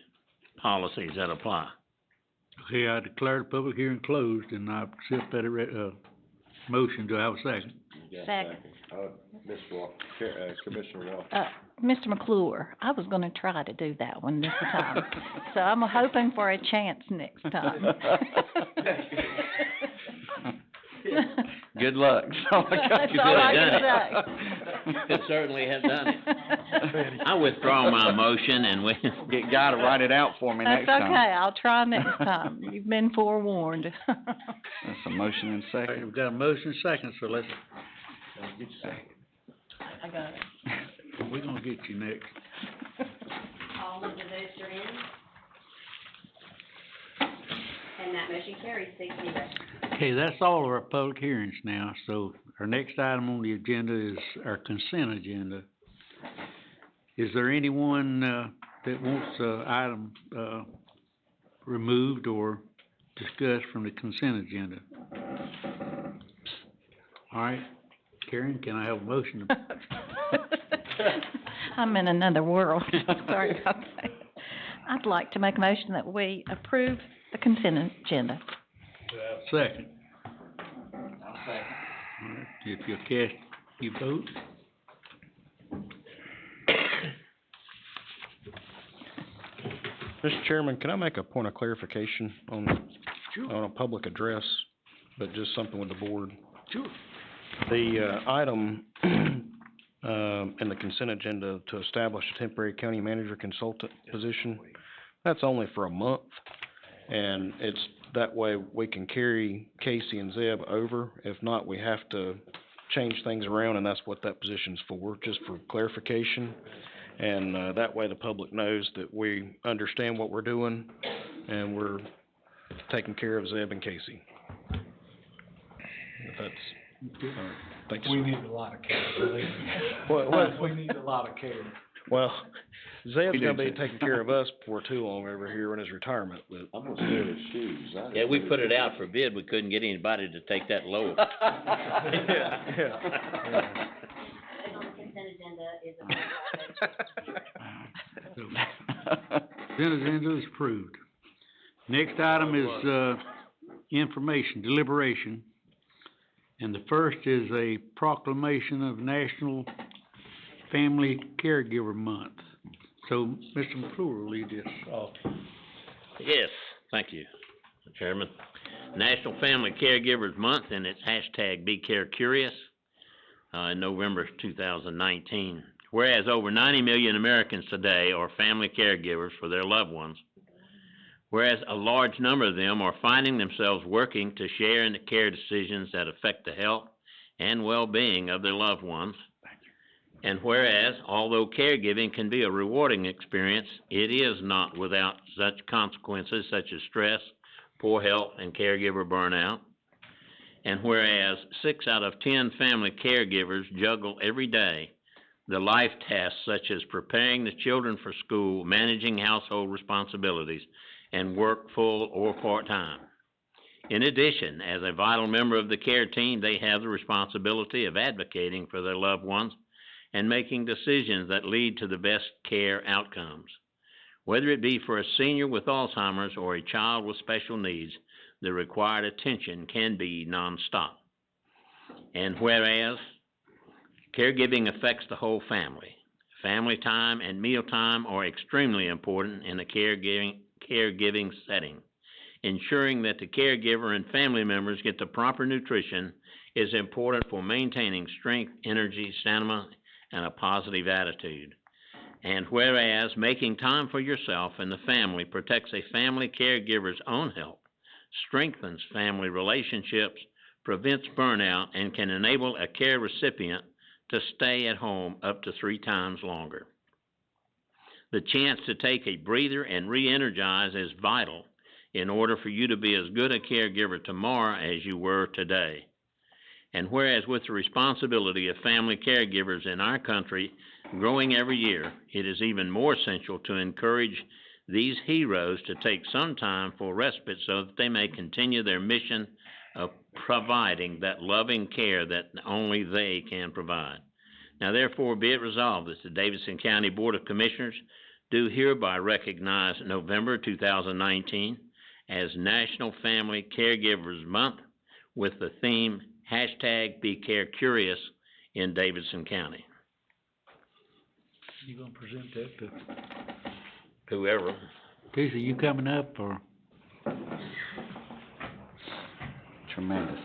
policies that apply. Okay, I declare the public hearing closed, and I accept that, motion. Do I have a second? Second. Commissioner Walker. Mr. McClure, I was gonna try to do that one this time, so I'm hoping for a chance next time. Good luck. That's all I got. That's all I can say. It certainly has done it. I withdraw my motion and we Get Guy to write it out for me next That's time. okay, I'll try next time. You've been forewarned. That's a motion and All right, second. we've got a motion second, so let's, I got it. we're gonna get you next. All of the votes are in. And that motion carries 6-0. Okay, that's all of our public hearings now, so our next item on the agenda is our consent agenda. Is there anyone, that wants, item, removed or discussed from the consent agenda? All right, Karen, can I have a motion? I'm in another world. Sorry about that. I'd like to make a motion that we approve the consent agenda. Second. All right, if you'll cast your vote. Mr. Chairman, can I make a point of clarification on a public address, but just something with the board? Sure. The, item, in the consent agenda to establish a temporary county manager consultant position, that's only for a month. And it's, that way we can carry Casey and Zeb over. If not, we have to change things around, and that's what that position's for, just for clarification. And, that way the public knows that we understand what we're doing, and we're taking care of Zeb and Casey. If that's, thank you, sir. We need a lot of care, believe me. Well, We need a lot of care. well, Zeb's gonna be taking care of us before too long over here in his retirement, but. I'm gonna steal his shoes. Yeah, we put it out for bid, we couldn't get anybody to take that low. Yeah. And on the consent agenda is a. Consent agenda is approved. Next item is, information, deliberation. And the first is a proclamation of National Family Caregiver Month. So, Mr. McClure will lead this off. Yes, thank you, Chairman. National Family Caregivers Month and its hashtag #BeCareCurious, in November 2019. Whereas over 90 million Americans today are family caregivers for their loved ones, whereas a large number of them are finding themselves working to share in the care decisions that affect the health and well-being of their loved ones. And whereas, although caregiving can be a rewarding experience, it is not without such consequences such as stress, poor health, and caregiver burnout. And whereas 6 out of 10 family caregivers juggle every day the life tasks such as preparing the children for school, managing household responsibilities, and work full or part-time. In addition, as a vital member of the care team, they have the responsibility of advocating for their loved ones and making decisions that lead to the best care outcomes. Whether it be for a senior with Alzheimer's or a child with special needs, the required attention can be nonstop. And whereas caregiving affects the whole family, family time and meal time are extremely important in a caregiving setting. Ensuring that the caregiver and family members get the proper nutrition is important for maintaining strength, energy, stamina, and a positive attitude. And whereas making time for yourself and the family protects a family caregiver's own health, strengthens family relationships, prevents burnout, and can enable a care recipient to stay at home up to 3 times longer. The chance to take a breather and re-energize is vital in order for you to be as good a caregiver tomorrow as you were today. And whereas with the responsibility of family caregivers in our country growing every year, it is even more essential to encourage these heroes to take some time for respite so that they may continue their mission of providing that loving care that only they can provide. Now therefore be it resolved that the Davidson County Board of Commissioners do hereby recognize November 2019 as National Family Caregivers Month with the theme #BeCareCurious in Davidson County. You gonna present that to Whoever. Casey, you coming up or? Tremendous.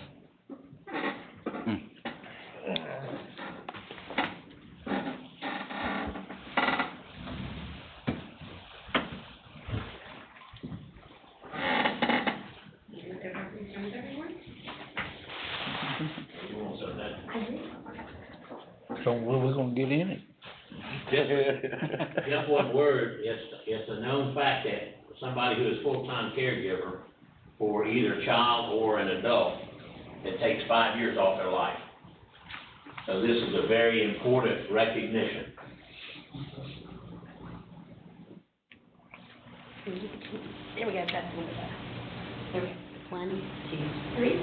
So we're gonna get in it. Just one word, it's a known fact that somebody who is full-time caregiver for either a child or an adult, it takes 5 years off their life. So this is a very important recognition. There we go, that's one of those. There we go. 1, 2, 3.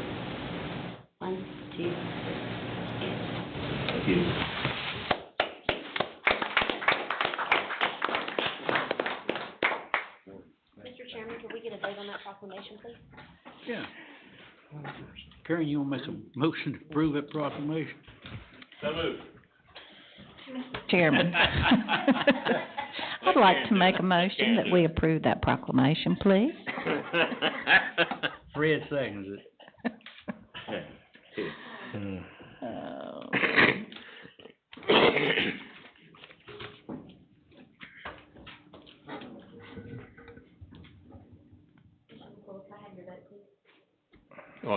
1, 2, 3. Thank you. Mr. Chairman, can we get a date on that proclamation, please? Yeah. Karen, you wanna make a motion to approve that proclamation? So moved. Chairman. I'd like to make a motion that we approve that proclamation, please. Fred seconds it.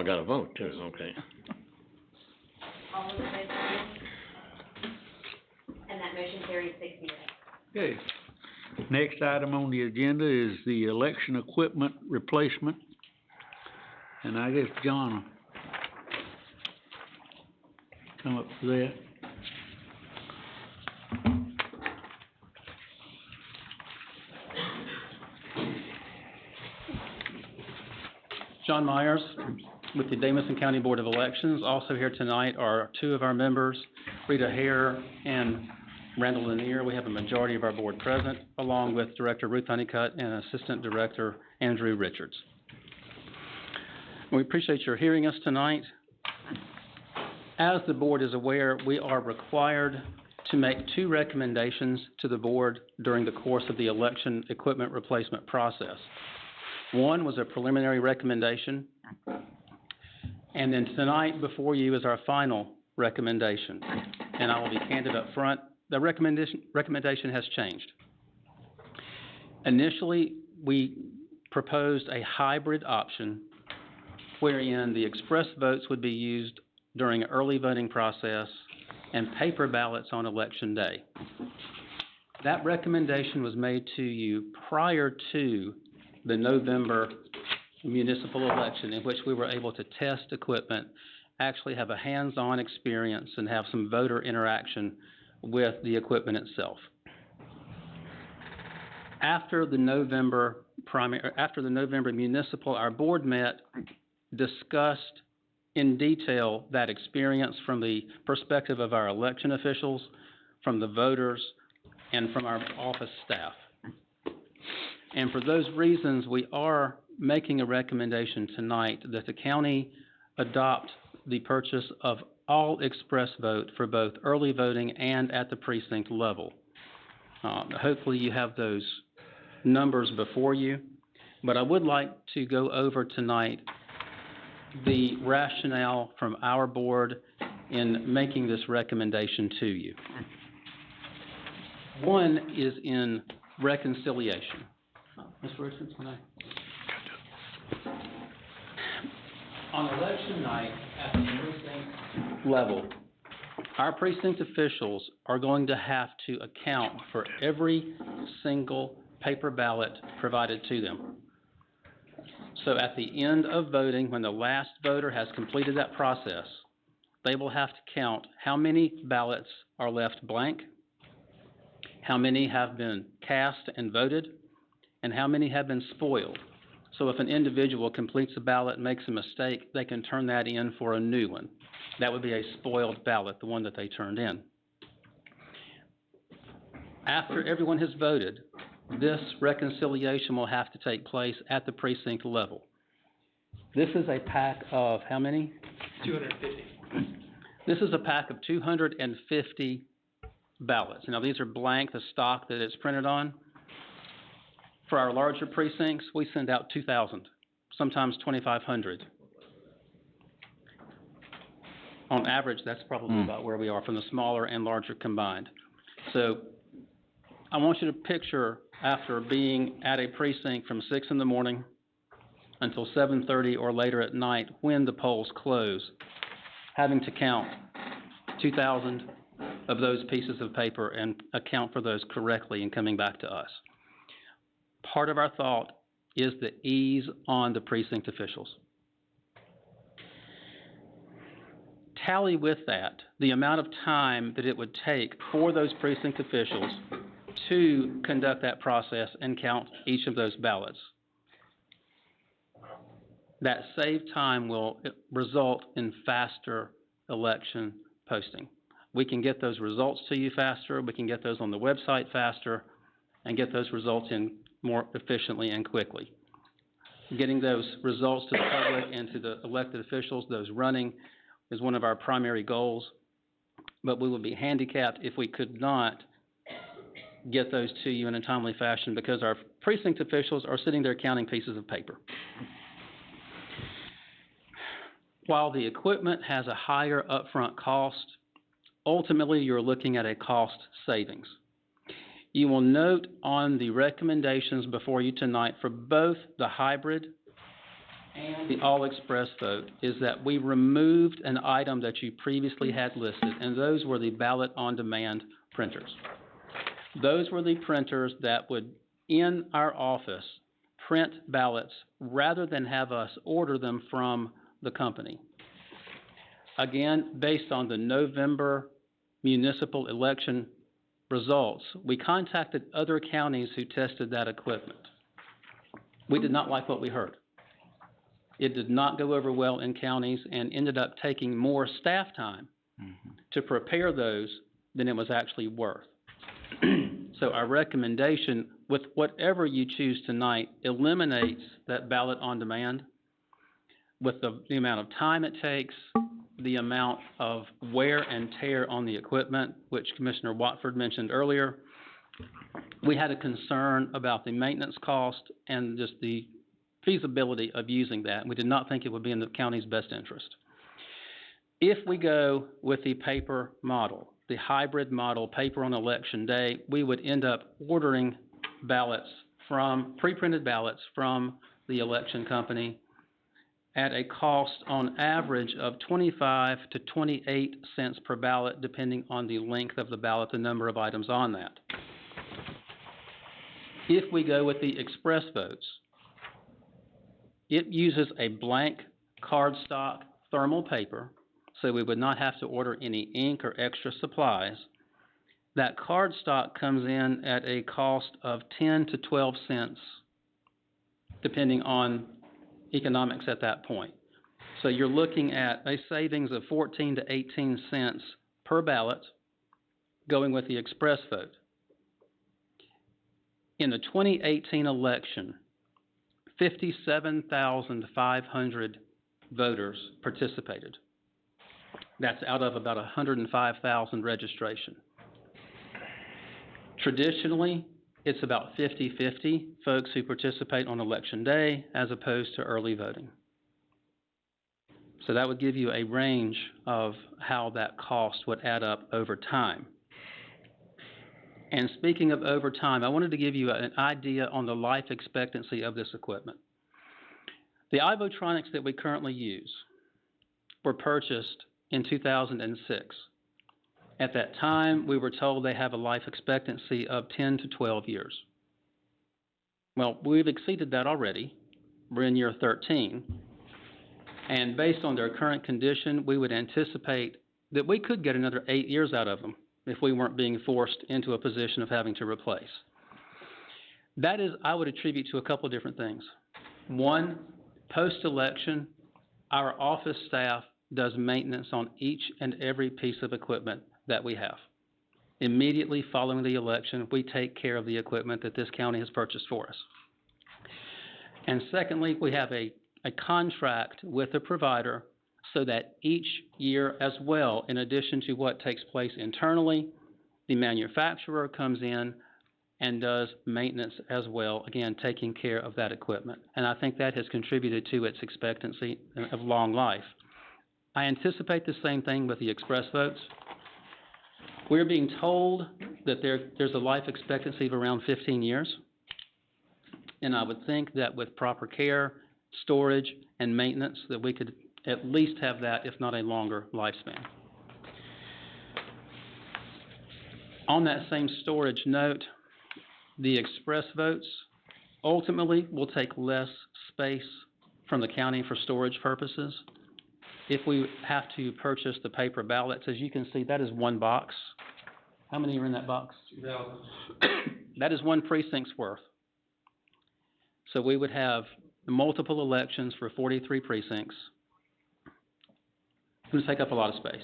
I gotta vote too, okay. All those in favor, yes? And that motion carries 6-0. Okay. Next item on the agenda is the election equipment replacement. And I guess John will come up for that. John Myers with the Davidson County Board of Elections. Also here tonight are two of our members, Rita Hare and Randall Lanier. We have a majority of our board present, along with Director Ruth Honeycutt and Assistant Director Andrew Richards. We appreciate your hearing us tonight. As the board is aware, we are required to make 2 recommendations to the board during the course of the election equipment replacement process. One was a preliminary recommendation, and then tonight before you is our final recommendation. And I will be candid up front, the recommendation has changed. Initially, we proposed a hybrid option wherein the express votes would be used during an early voting process and paper ballots on election day. That recommendation was made to you prior to the November municipal election, in which we were able to test equipment, actually have a hands-on experience, and have some voter interaction with the equipment itself. After the November municipal, our board met, discussed in detail that experience from the perspective of our election officials, from the voters, and from our office staff. And for those reasons, we are making a recommendation tonight that the county adopt the purchase of all express vote for both early voting and at the precinct level. Hopefully you have those numbers before you, but I would like to go over tonight the rationale from our board in making this recommendation to you. One is in reconciliation. Mr. Richards, can I? On election night at the precinct level, our precinct officials are going to have to account for every single paper ballot provided to them. So at the end of voting, when the last voter has completed that process, they will have to count how many ballots are left blank, how many have been cast and voted, and how many have been spoiled. So if an individual completes a ballot and makes a mistake, they can turn that in for a new one. That would be a spoiled ballot, the one that they turned in. After everyone has voted, this reconciliation will have to take place at the precinct level. This is a pack of how many? 250. This is a pack of 250 ballots. Now, these are blank, the stock that it's printed on. For our larger precincts, we send out 2,000, sometimes 2,500. On average, that's probably about where we are from the smaller and larger combined. So I want you to picture, after being at a precinct from 6 in the morning until 7:30 or later at night when the polls close, having to count 2,000 of those pieces of paper and account for those correctly and coming back to us. Part of our thought is the ease on the precinct officials. Tally with that the amount of time that it would take for those precinct officials to conduct that process and count each of those ballots. That saved time will result in faster election posting. We can get those results to you faster, we can get those on the website faster, and get those results in more efficiently and quickly. Getting those results to the public and to the elected officials, those running, is one of our primary goals, but we would be handicapped if we could not get those to you in a timely fashion because our precinct officials are sitting there counting pieces of paper. While the equipment has a higher upfront cost, ultimately you're looking at a cost savings. You will note on the recommendations before you tonight for both the hybrid and the all express vote is that we removed an item that you previously had listed, and those were the ballot on demand printers. Those were the printers that would, in our office, print ballots rather than have us order them from the company. Again, based on the November municipal election results, we contacted other counties who tested that equipment. We did not like what we heard. It did not go over well in counties and ended up taking more staff time to prepare those than it was actually worth. So our recommendation, with whatever you choose tonight, eliminates that ballot on demand with the amount of time it takes, the amount of wear and tear on the equipment, which Commissioner Watford mentioned earlier. We had a concern about the maintenance cost and just the feasibility of using that. We did not think it would be in the county's best interest. If we go with the paper model, the hybrid model, paper on election day, we would end up ordering ballots from, pre-printed ballots from the election company at a cost on average of 25 to 28 cents per ballot, depending on the length of the ballot, the number of items on that. If we go with the express votes, it uses a blank cardstock thermal paper, so we would not have to order any ink or extra supplies. That cardstock comes in at a cost of 10 to 12 cents, depending on economics at that point. So you're looking at a savings of 14 to 18 cents per ballot going with the express vote. In the 2018 election, 57,500 voters participated. That's out of about 105,000 registration. Traditionally, it's about 50-50 folks who participate on election day as opposed to early voting. So that would give you a range of how that cost would add up over time. And speaking of over time, I wanted to give you an idea on the life expectancy of this equipment. The iVotronics that we currently use were purchased in 2006. At that time, we were told they have a life expectancy of 10 to 12 years. Well, we've exceeded that already. We're in year 13. And based on their current condition, we would anticipate that we could get another 8 years out of them if we weren't being forced into a position of having to replace. That is, I would attribute to a couple of different things. One, post-election, our office staff does maintenance on each and every piece of equipment that we have. Immediately following the election, we take care of the equipment that this county has purchased for us. And secondly, we have a contract with a provider so that each year as well, in addition to what takes place internally, the manufacturer comes in and does maintenance as well, again, taking care of that equipment. And I think that has contributed to its expectancy of long life. I anticipate the same thing with the express votes. We're being told that there's a life expectancy of around 15 years. And I would think that with proper care, storage, and maintenance, that we could at least have that, if not a longer lifespan. On that same storage note, the express votes ultimately will take less space from the county for storage purposes. If we have to purchase the paper ballots, as you can see, that is one box. How many are in that box? 2,000. That is one precinct's worth. So we would have multiple elections for 43 precincts. It would take up a lot of space.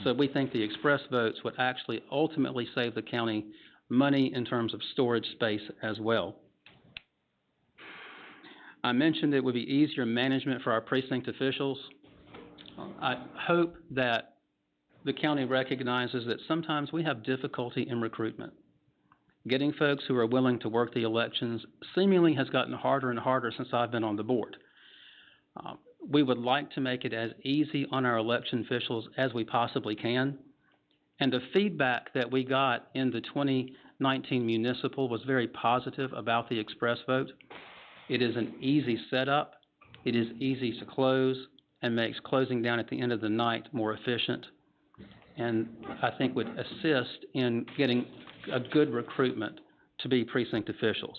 So we think the express votes would actually ultimately save the county money in terms of storage space as well. I mentioned it would be easier management for our precinct officials. I hope that the county recognizes that sometimes we have difficulty in recruitment. Getting folks who are willing to work the elections seemingly has gotten harder and harder since I've been on the board. We would like to make it as easy on our election officials as we possibly can. And the feedback that we got in the 2019 municipal was very positive about the express vote. It is an easy setup. It is easy to close and makes closing down at the end of the night more efficient, and I think would assist in getting a good recruitment to be precinct officials.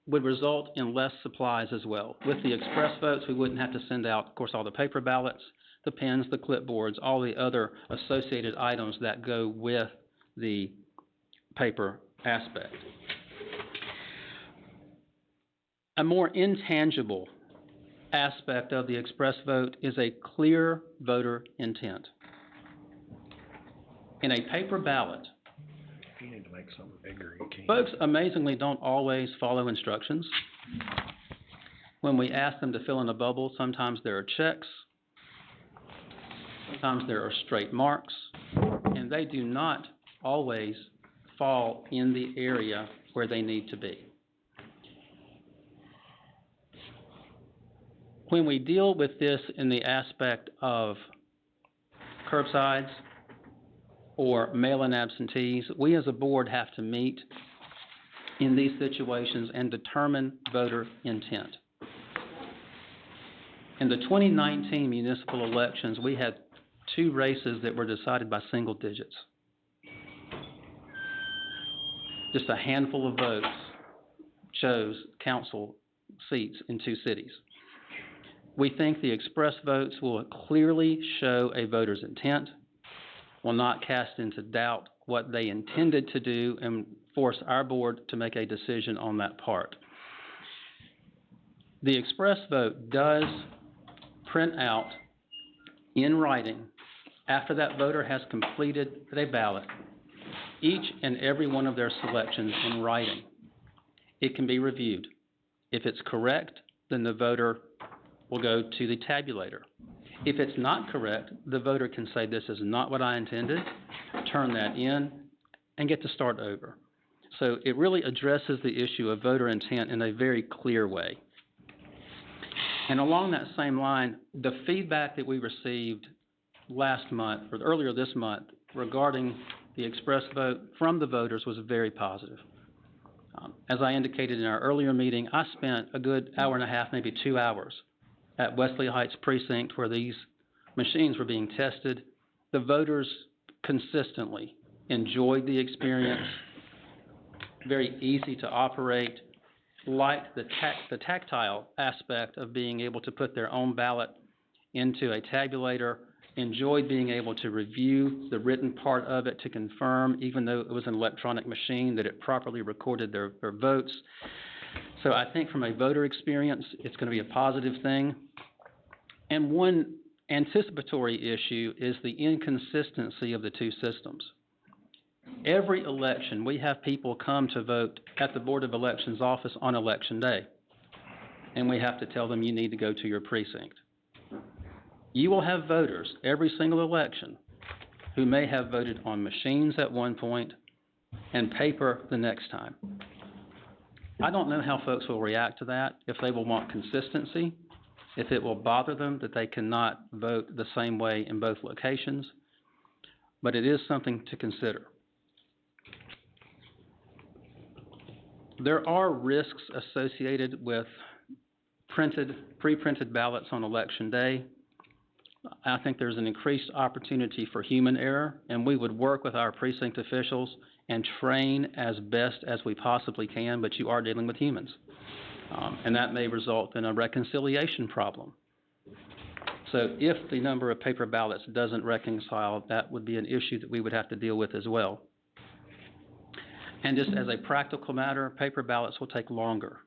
Would result in less supplies as well. With the express votes, we wouldn't have to send out, of course, all the paper ballots, the pens, the clipboards, all the other associated items that go with the paper aspect. A more intangible aspect of the express vote is a clear voter intent. In a paper ballot, If you need to make something bigger, you can. folks amazingly don't always follow instructions. When we ask them to fill in a bubble, sometimes there are checks, sometimes there are straight marks, and they do not always fall in the area where they need to be. When we deal with this in the aspect of curbsides or mail-in absentees, we as a board have to meet in these situations and determine voter intent. In the 2019 municipal elections, we had 2 races that were decided by single digits. Just a handful of votes chose council seats in 2 cities. We think the express votes will clearly show a voter's intent, will not cast into doubt what they intended to do, and force our board to make a decision on that part. The express vote does print out in writing, after that voter has completed a ballot, each and every one of their selections in writing. It can be reviewed. If it's correct, then the voter will go to the tabulator. If it's not correct, the voter can say, this is not what I intended, turn that in, and get to start over. So it really addresses the issue of voter intent in a very clear way. And along that same line, the feedback that we received last month, or earlier this month, regarding the express vote from the voters was very positive. As I indicated in our earlier meeting, I spent a good hour and a half, maybe 2 hours, at Wesley Heights Precinct where these machines were being tested. The voters consistently enjoyed the experience, very easy to operate, liked the tactile aspect of being able to put their own ballot into a tabulator, enjoyed being able to review the written part of it to confirm, even though it was an electronic machine, that it properly recorded their votes. So I think from a voter experience, it's going to be a positive thing. And one anticipatory issue is the inconsistency of the 2 systems. Every election, we have people come to vote at the Board of Elections office on election day, and we have to tell them you need to go to your precinct. You will have voters every single election who may have voted on machines at one point and paper the next time. I don't know how folks will react to that, if they will want consistency, if it will bother them that they cannot vote the same way in both locations, but it is something to consider. There are risks associated with pre-printed ballots on election day. I think there's an increased opportunity for human error, and we would work with our precinct officials and train as best as we possibly can, but you are dealing with humans. And that may result in a reconciliation problem. So if the number of paper ballots doesn't reconcile, that would be an issue that we would have to deal with as well. And just as a practical matter, paper ballots will take longer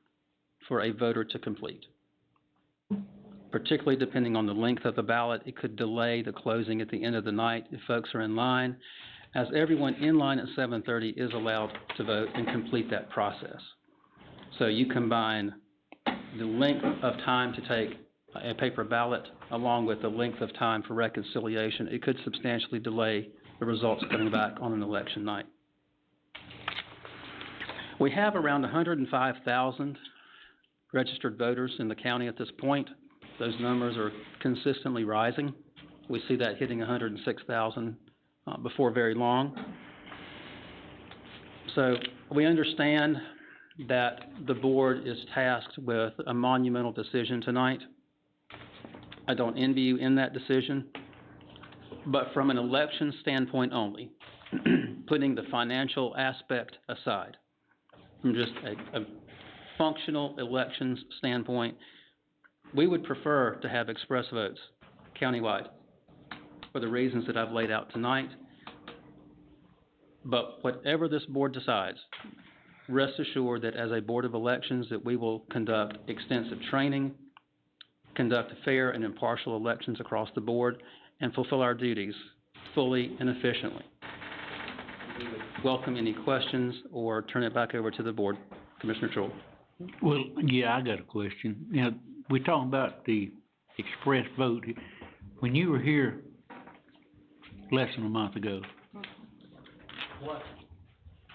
for a voter to complete. Particularly depending on the length of the ballot, it could delay the closing at the end of the night if folks are in line, as everyone in line at 7:30 is allowed to vote and complete that process. So you combine the length of time to take a paper ballot along with the length of time for reconciliation, it could substantially delay the results coming back on an election night. We have around 105,000 registered voters in the county at this point. Those numbers are consistently rising. We see that hitting 106,000 before very long. So we understand that the board is tasked with a monumental decision tonight. I don't envy you in that decision, but from an election standpoint only, putting the financial aspect aside, from just a functional elections standpoint, we would prefer to have express votes countywide for the reasons that I've laid out tonight. But whatever this board decides, rest assured that as a Board of Elections that we will conduct extensive training, conduct fair and impartial elections across the board, and fulfill our duties fully and efficiently. We would welcome any questions or turn it back over to the board. Commissioner Troll. Well, yeah, I got a question. Now, we're talking about the express vote. When you were here less than a month ago,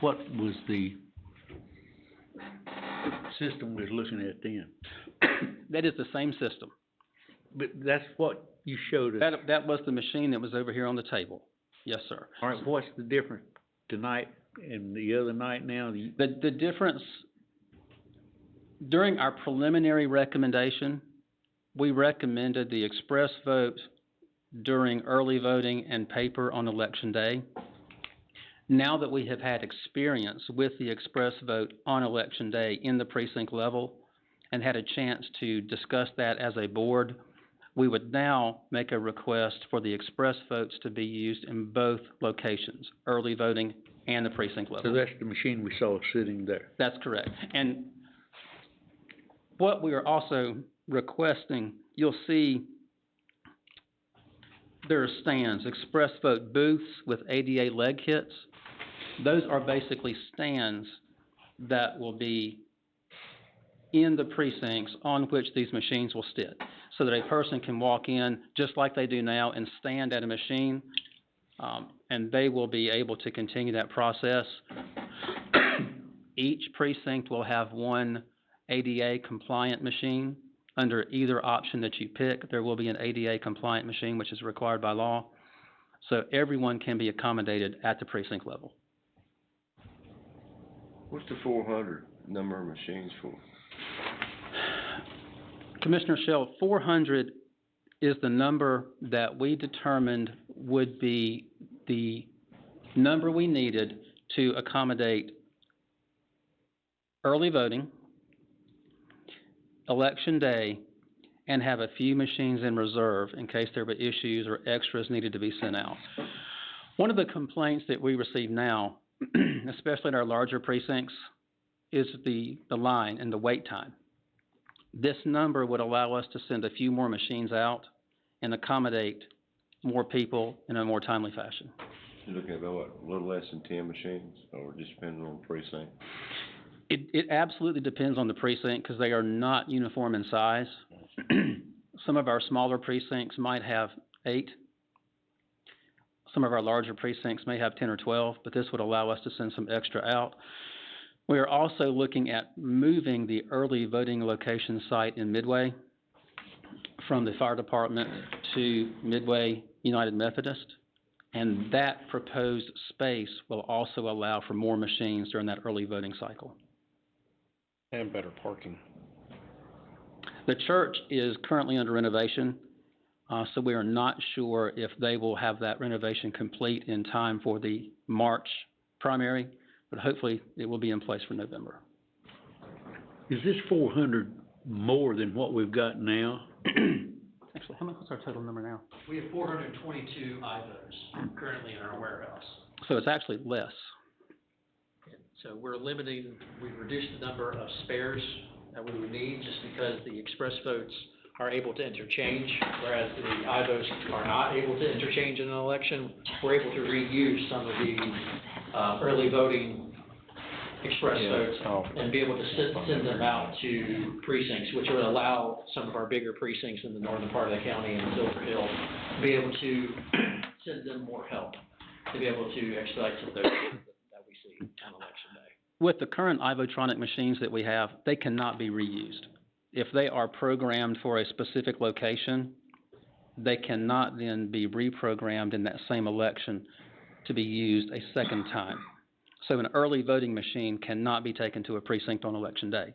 what was the system we was looking at then? That is the same system. But that's what you showed us. That was the machine that was over here on the table. Yes, sir. All right, what's the difference tonight and the other night now? The difference, during our preliminary recommendation, we recommended the express vote during early voting and paper on election day. Now that we have had experience with the express vote on election day in the precinct level and had a chance to discuss that as a board, we would now make a request for the express votes to be used in both locations, early voting and the precinct level. So that's the machine we saw sitting there? That's correct. And what we are also requesting, you'll see there are stands, express vote booths with ADA leg kits. Those are basically stands that will be in the precincts on which these machines will sit, so that a person can walk in just like they do now and stand at a machine, and they will be able to continue that process. Each precinct will have one ADA compliant machine. Under either option that you pick, there will be an ADA compliant machine, which is required by law. So everyone can be accommodated at the precinct level. What's the 400 number of machines for? Commissioner Shell, 400 is the number that we determined would be the number we needed to accommodate early voting, election day, and have a few machines in reserve in case there were issues or extras needed to be sent out. One of the complaints that we receive now, especially in our larger precincts, is the line and the wait time. This number would allow us to send a few more machines out and accommodate more people in a more timely fashion. You're looking at about, what, a little less than 10 machines, or just depending on the precinct? It absolutely depends on the precinct because they are not uniform in size. Some of our smaller precincts might have 8. Some of our larger precincts may have 10 or 12, but this would allow us to send some extra out. We are also looking at moving the early voting location site in Midway from the fire department to Midway United Methodist, and that proposed space will also allow for more machines during that early voting cycle. And better parking. The church is currently under renovation, so we are not sure if they will have that renovation complete in time for the March primary, but hopefully it will be in place for November. Is this 400 more than what we've got now? Actually, what's our total number now? We have 422 IVOs currently in our warehouse. So it's actually less. So we're limiting, we've reduced the number of spares that we would need just because the express votes are able to interchange, whereas the IVOs are not able to interchange in an election. We're able to reuse some of the early voting express votes and be able to send them out to precincts, which would allow some of our bigger precincts in the northern part of the county and Silver Hill to be able to send them more help, to be able to expedite some of those that we see on election day. With the current Ivotronic machines that we have, they cannot be reused. If they are programmed for a specific location, they cannot then be reprogrammed in that same election to be used a second time. So an early voting machine cannot be taken to a precinct on election day.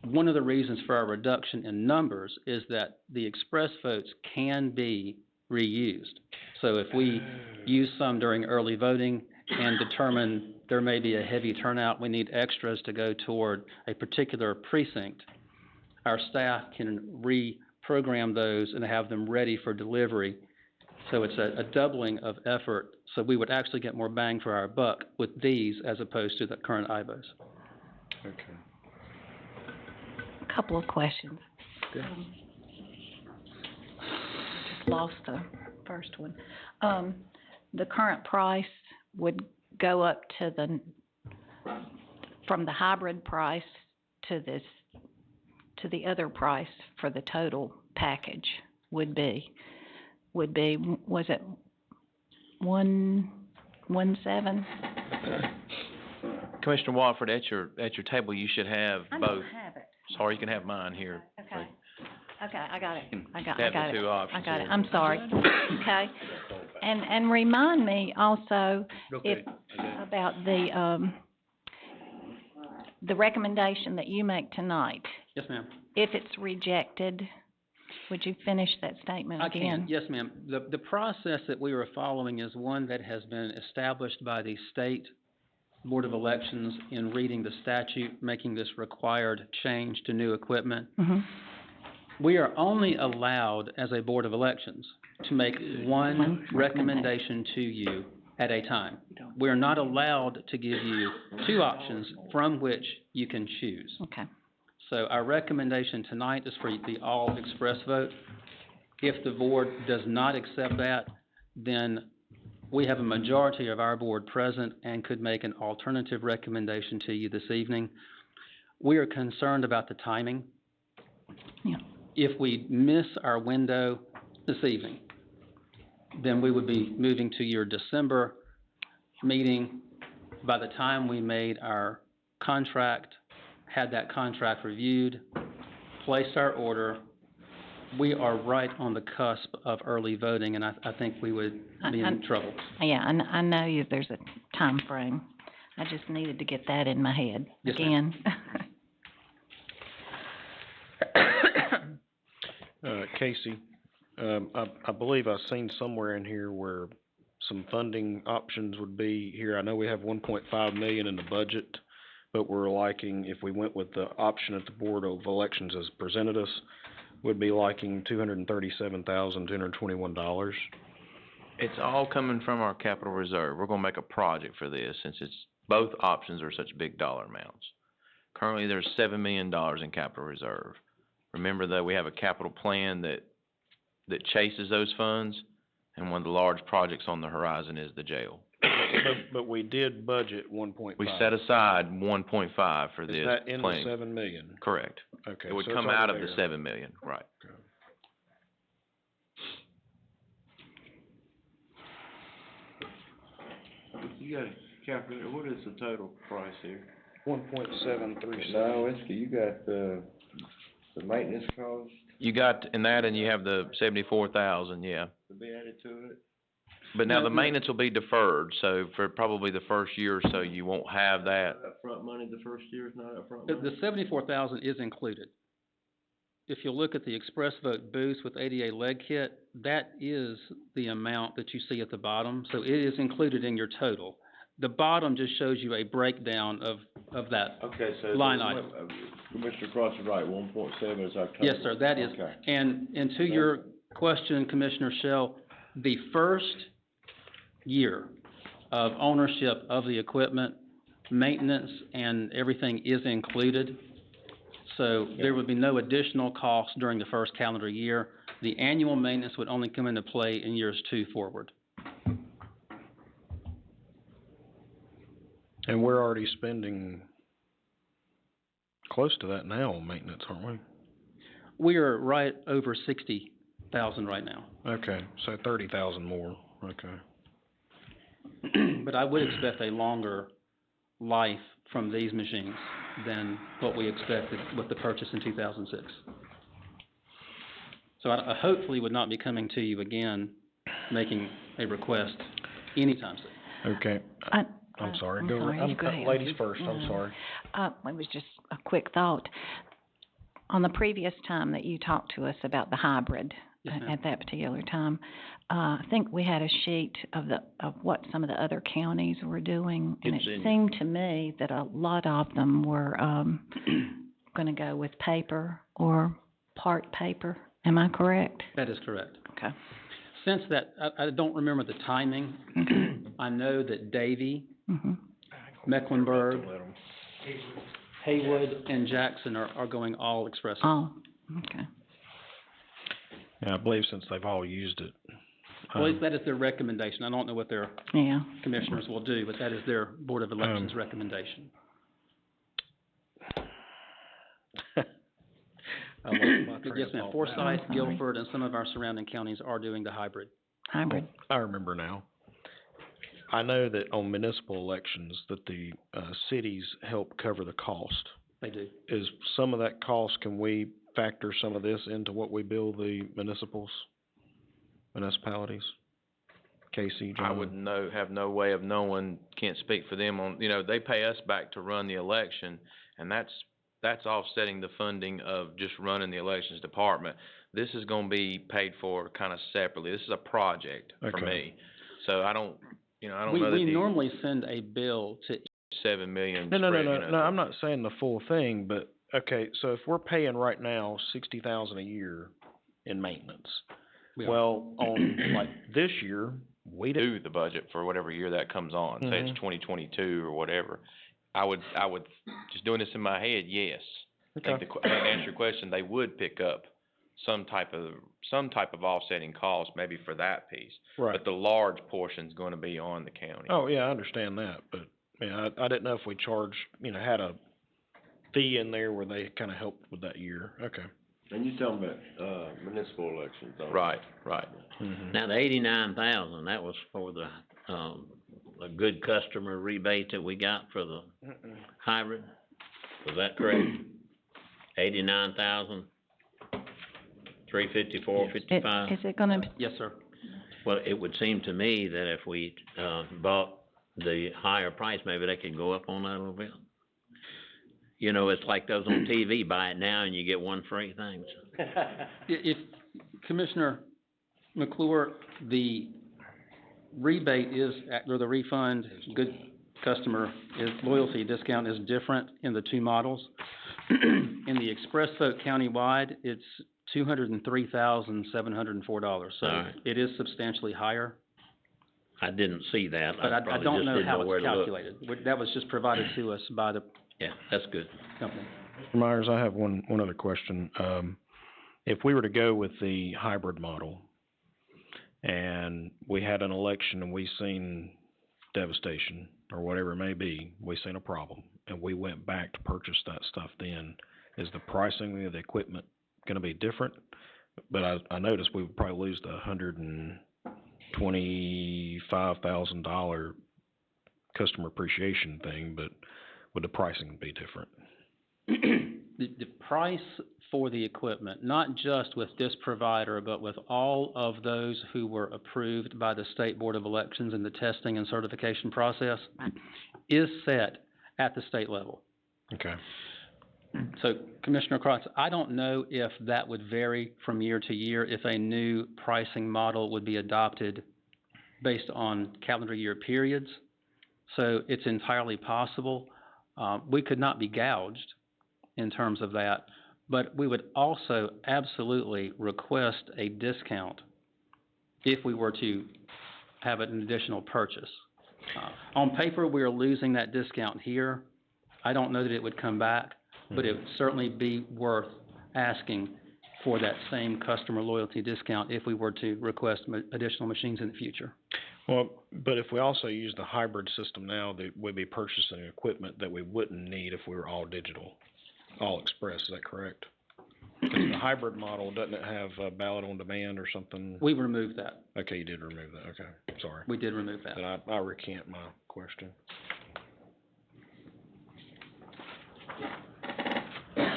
One of the reasons for our reduction in numbers is that the express votes can be reused. So if we use some during early voting and determine there may be a heavy turnout, we need extras to go toward a particular precinct, our staff can reprogram those and have them ready for delivery. So it's a doubling of effort, so we would actually get more bang for our buck with these as opposed to the current IVOs. Okay. A couple of questions. Yeah. Just lost the first one. The current price would go up to from the hybrid price to the other price for the total package would be, was it 117? Commissioner Wofford, at your table, you should have I both. don't have it. Sorry, you can have mine here. Okay. Okay, I got it. I got Have the it. two options I got it. here. I'm sorry. Okay. And remind me also about the recommendation that you make tonight. Yes, ma'am. If it's rejected, would you finish that statement I again? can, yes, ma'am. The process that we are following is one that has been established by the State Board of Elections in reading the statute, making this required change to new equipment. Mm-hmm. We are only allowed, as a Board of Elections, to make one recommendation to you at a time. We are not allowed to give you two options from which you can choose. Okay. So our recommendation tonight is for the all express vote. If the board does not accept that, then we have a majority of our board present and could make an alternative recommendation to you this evening. We are concerned about the timing. Yeah. If we miss our window this evening, then we would be moving to your December meeting. By the time we made our contract, had that contract reviewed, placed our order, we are right on the cusp of early voting, and I think we would be in trouble. Yeah, I know there's a time frame. I just needed to get that in my head Yes, again. Casey, I believe I've seen somewhere in here where some funding options would be here. I know we have 1.5 million in the budget, but we're liking, if we went with the option that the Board of Elections has presented us, would be liking $237,221. It's all coming from our capital reserve. We're gonna make a project for this, since both options are such big dollar amounts. Currently, there's $7 million in capital reserve. Remember, though, we have a capital plan that chases those funds, and one of the large projects on the horizon is the jail. But we did budget 1.5. We set aside 1.5 for this Is that in the planning. 7 million? Correct. Okay. It would so it's come out of over the there. 7 million, right. You got a calculator, what is the total price here? 1.736. No, you got the maintenance cost You got in that, and you have the 74,000, yeah. to be added to it? But now the maintenance will be deferred, so for probably the first year or so, you won't have that. Upfront money the first year is not upfront The money? 74,000 is included. If you look at the express vote booth with ADA leg kit, that is the amount that you see at the bottom, so it is included in your total. The bottom just shows you a breakdown of that Okay, so. line item. Commissioner Cross is right, 1.7 is our total. Yes, sir, that is. Okay. And to your question, Commissioner Shell, the first year of ownership of the equipment, maintenance and everything is included. So there would be no additional cost during the first calendar year. The annual maintenance would only come into play in years 2 forward. And we're already spending close to that now on maintenance, aren't we? We are right over 60,000 right now. Okay, so 30,000 more, okay. But I would expect a longer life from these machines than what we expected with the purchase in 2006. So I hopefully would not be coming to you again, making a request anytime soon. Okay. I'm sorry, I'm go, sorry, I'm, you go ahead. ladies first, I'm No. sorry. It was just a quick thought. On the previous time that you talked to us about the hybrid, Yes, ma'am. at that particular time, I think we had a sheet of what some of the other counties were doing, and It's it in- seemed to me that a lot of them were, gonna go with paper or part paper. Am I correct? That is correct. Okay. Since that, I don't remember the timing. I know that Davie, Mhm. Mecklenburg, Haywood, and Jackson are going all express. Oh, okay. Yeah, I believe since they've all used it. Well, that is their recommendation. I don't know what their Yeah. commissioners will do, but that is their Board of Elections recommendation. I lost my But train yes, of ma'am, thought Forsyth, now. I'm sorry. Guilford, and some of our surrounding counties are doing the hybrid. Hybrid. I remember now. I know that on municipal elections that the, cities help cover the cost. They do. Is some of that cost, can we factor some of this into what we bill the municipalities? Casey, I John? would have no way of knowing, can't speak for them on, they pay us back to run the election, and that's offsetting the funding of just running the elections department. This is gonna be paid for kinda separately. This is a project for Okay. me. So I don't know that We the normally send a bill to, 7 million No, spread, I'm not saying the full thing, but, okay, so if we're paying right now $60,000 a year in maintenance, we are. well, on, like, this year, we do the budget for whatever year that comes on, say it's Mhm. 2022 or whatever. I would, just doing this in my head, yes. I think to answer your question, they would pick up some type of offsetting cost, maybe for that piece. Right. But the large portion's gonna be on the county. Oh, yeah, I understand that, but, yeah, I didn't know if we charged, had a fee in there where they kinda helped with that year, okay. And you're talking about, municipal elections, aren't you? Right. Mhm. Now, the 89,000, that was for the, a good customer rebate that we got for the hybrid? Was that correct? 89,000, 354, 55? Is it gonna, Yes, sir. Well, it would seem to me that if we, bought the higher price, maybe they could go up on that a little bit. It's like those on TV, buy it now and you get one free thing. If Commissioner McClure, the rebate or the refund, good customer loyalty discount is different in the two models. In the Express Vote countywide, it's $203,704, so All right. it is substantially higher, I didn't see that. but I probably don't just know didn't how where it's to look. calculated. That was just provided to us by the Yeah, that's good. company. Mr. Myers, I have one other question. If we were to go with the hybrid model, and we had an election and we seen devastation, or whatever it may be, we seen a problem, and we went back to purchase that stuff then, is the pricing of the equipment gonna be different? But I noticed we would probably lose the $125,000 customer appreciation thing, but would the pricing be different? The price for the equipment, not just with this provider, but with all of those who were approved by the State Board of Elections in the testing and certification process, is set at the state level. Okay. So Commissioner Krotz, I don't know if that would vary from year to year, if a new pricing model would be adopted based on calendar year periods. So it's entirely possible. We could not be gouged in terms of that, but we would also absolutely request a discount if we were to have an additional purchase. On paper, we are losing that discount here. I don't know that it would come back, but it would certainly be worth asking for that same customer loyalty discount if we were to request additional machines in the future. Well, but if we also use the hybrid system now, that we'd be purchasing equipment that we wouldn't need if we were all digital, all express, is that correct? 'Cause the hybrid model, doesn't it have ballot on demand or something? We removed that. Okay, you did remove that, okay, sorry. We did remove that. Then I recant my question.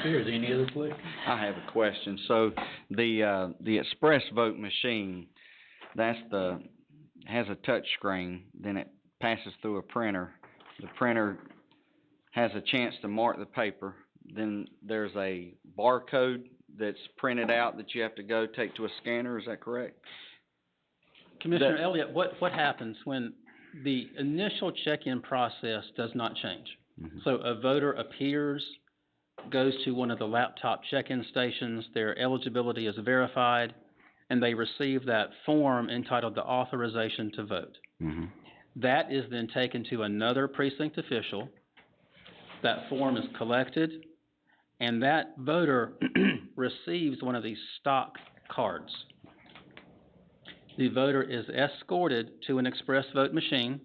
Here's any other questions? I have a question. So the Express Vote machine, has a touch screen, then it passes through a printer, the printer has a chance to mark the paper, then there's a barcode that's printed out that you have to go take to a scanner, is that correct? Commissioner Elliott, what happens when the initial check-in process does not change? So a voter appears, goes to one of the laptop check-in stations, their eligibility is verified, and they receive that form entitled the authorization to vote. That is then taken to another precinct official. That form is collected, and that voter receives one of these stock cards. The voter is escorted to an express vote machine,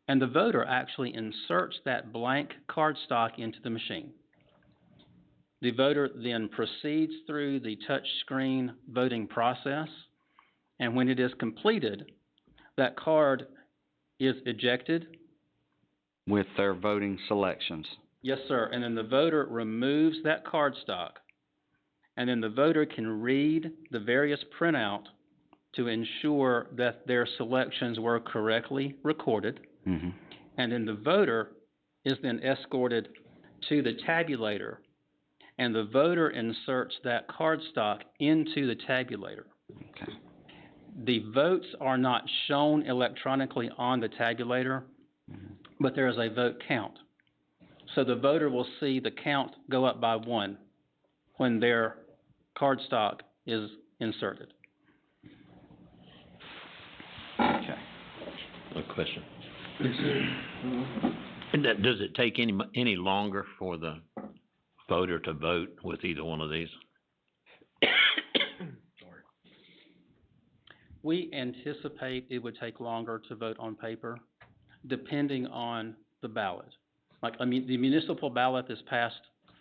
and the voter actually inserts that blank card stock into the machine. The voter then proceeds through the touchscreen voting process, and when it is completed, that card is ejected. With their voting selections. Yes, sir, and then the voter removes that card stock, and then the voter can read the various printout to ensure that their selections were correctly recorded. And then the voter is then escorted to the tabulator, and the voter inserts that card stock into the tabulator. The votes are not shown electronically on the tabulator, but there is a vote count. So the voter will see the count go up by 1 when their card stock is inserted. A question. And does it take any longer for the voter to vote with either one of these? We anticipate it would take longer to vote on paper, depending on the ballot. Like, the municipal ballot this past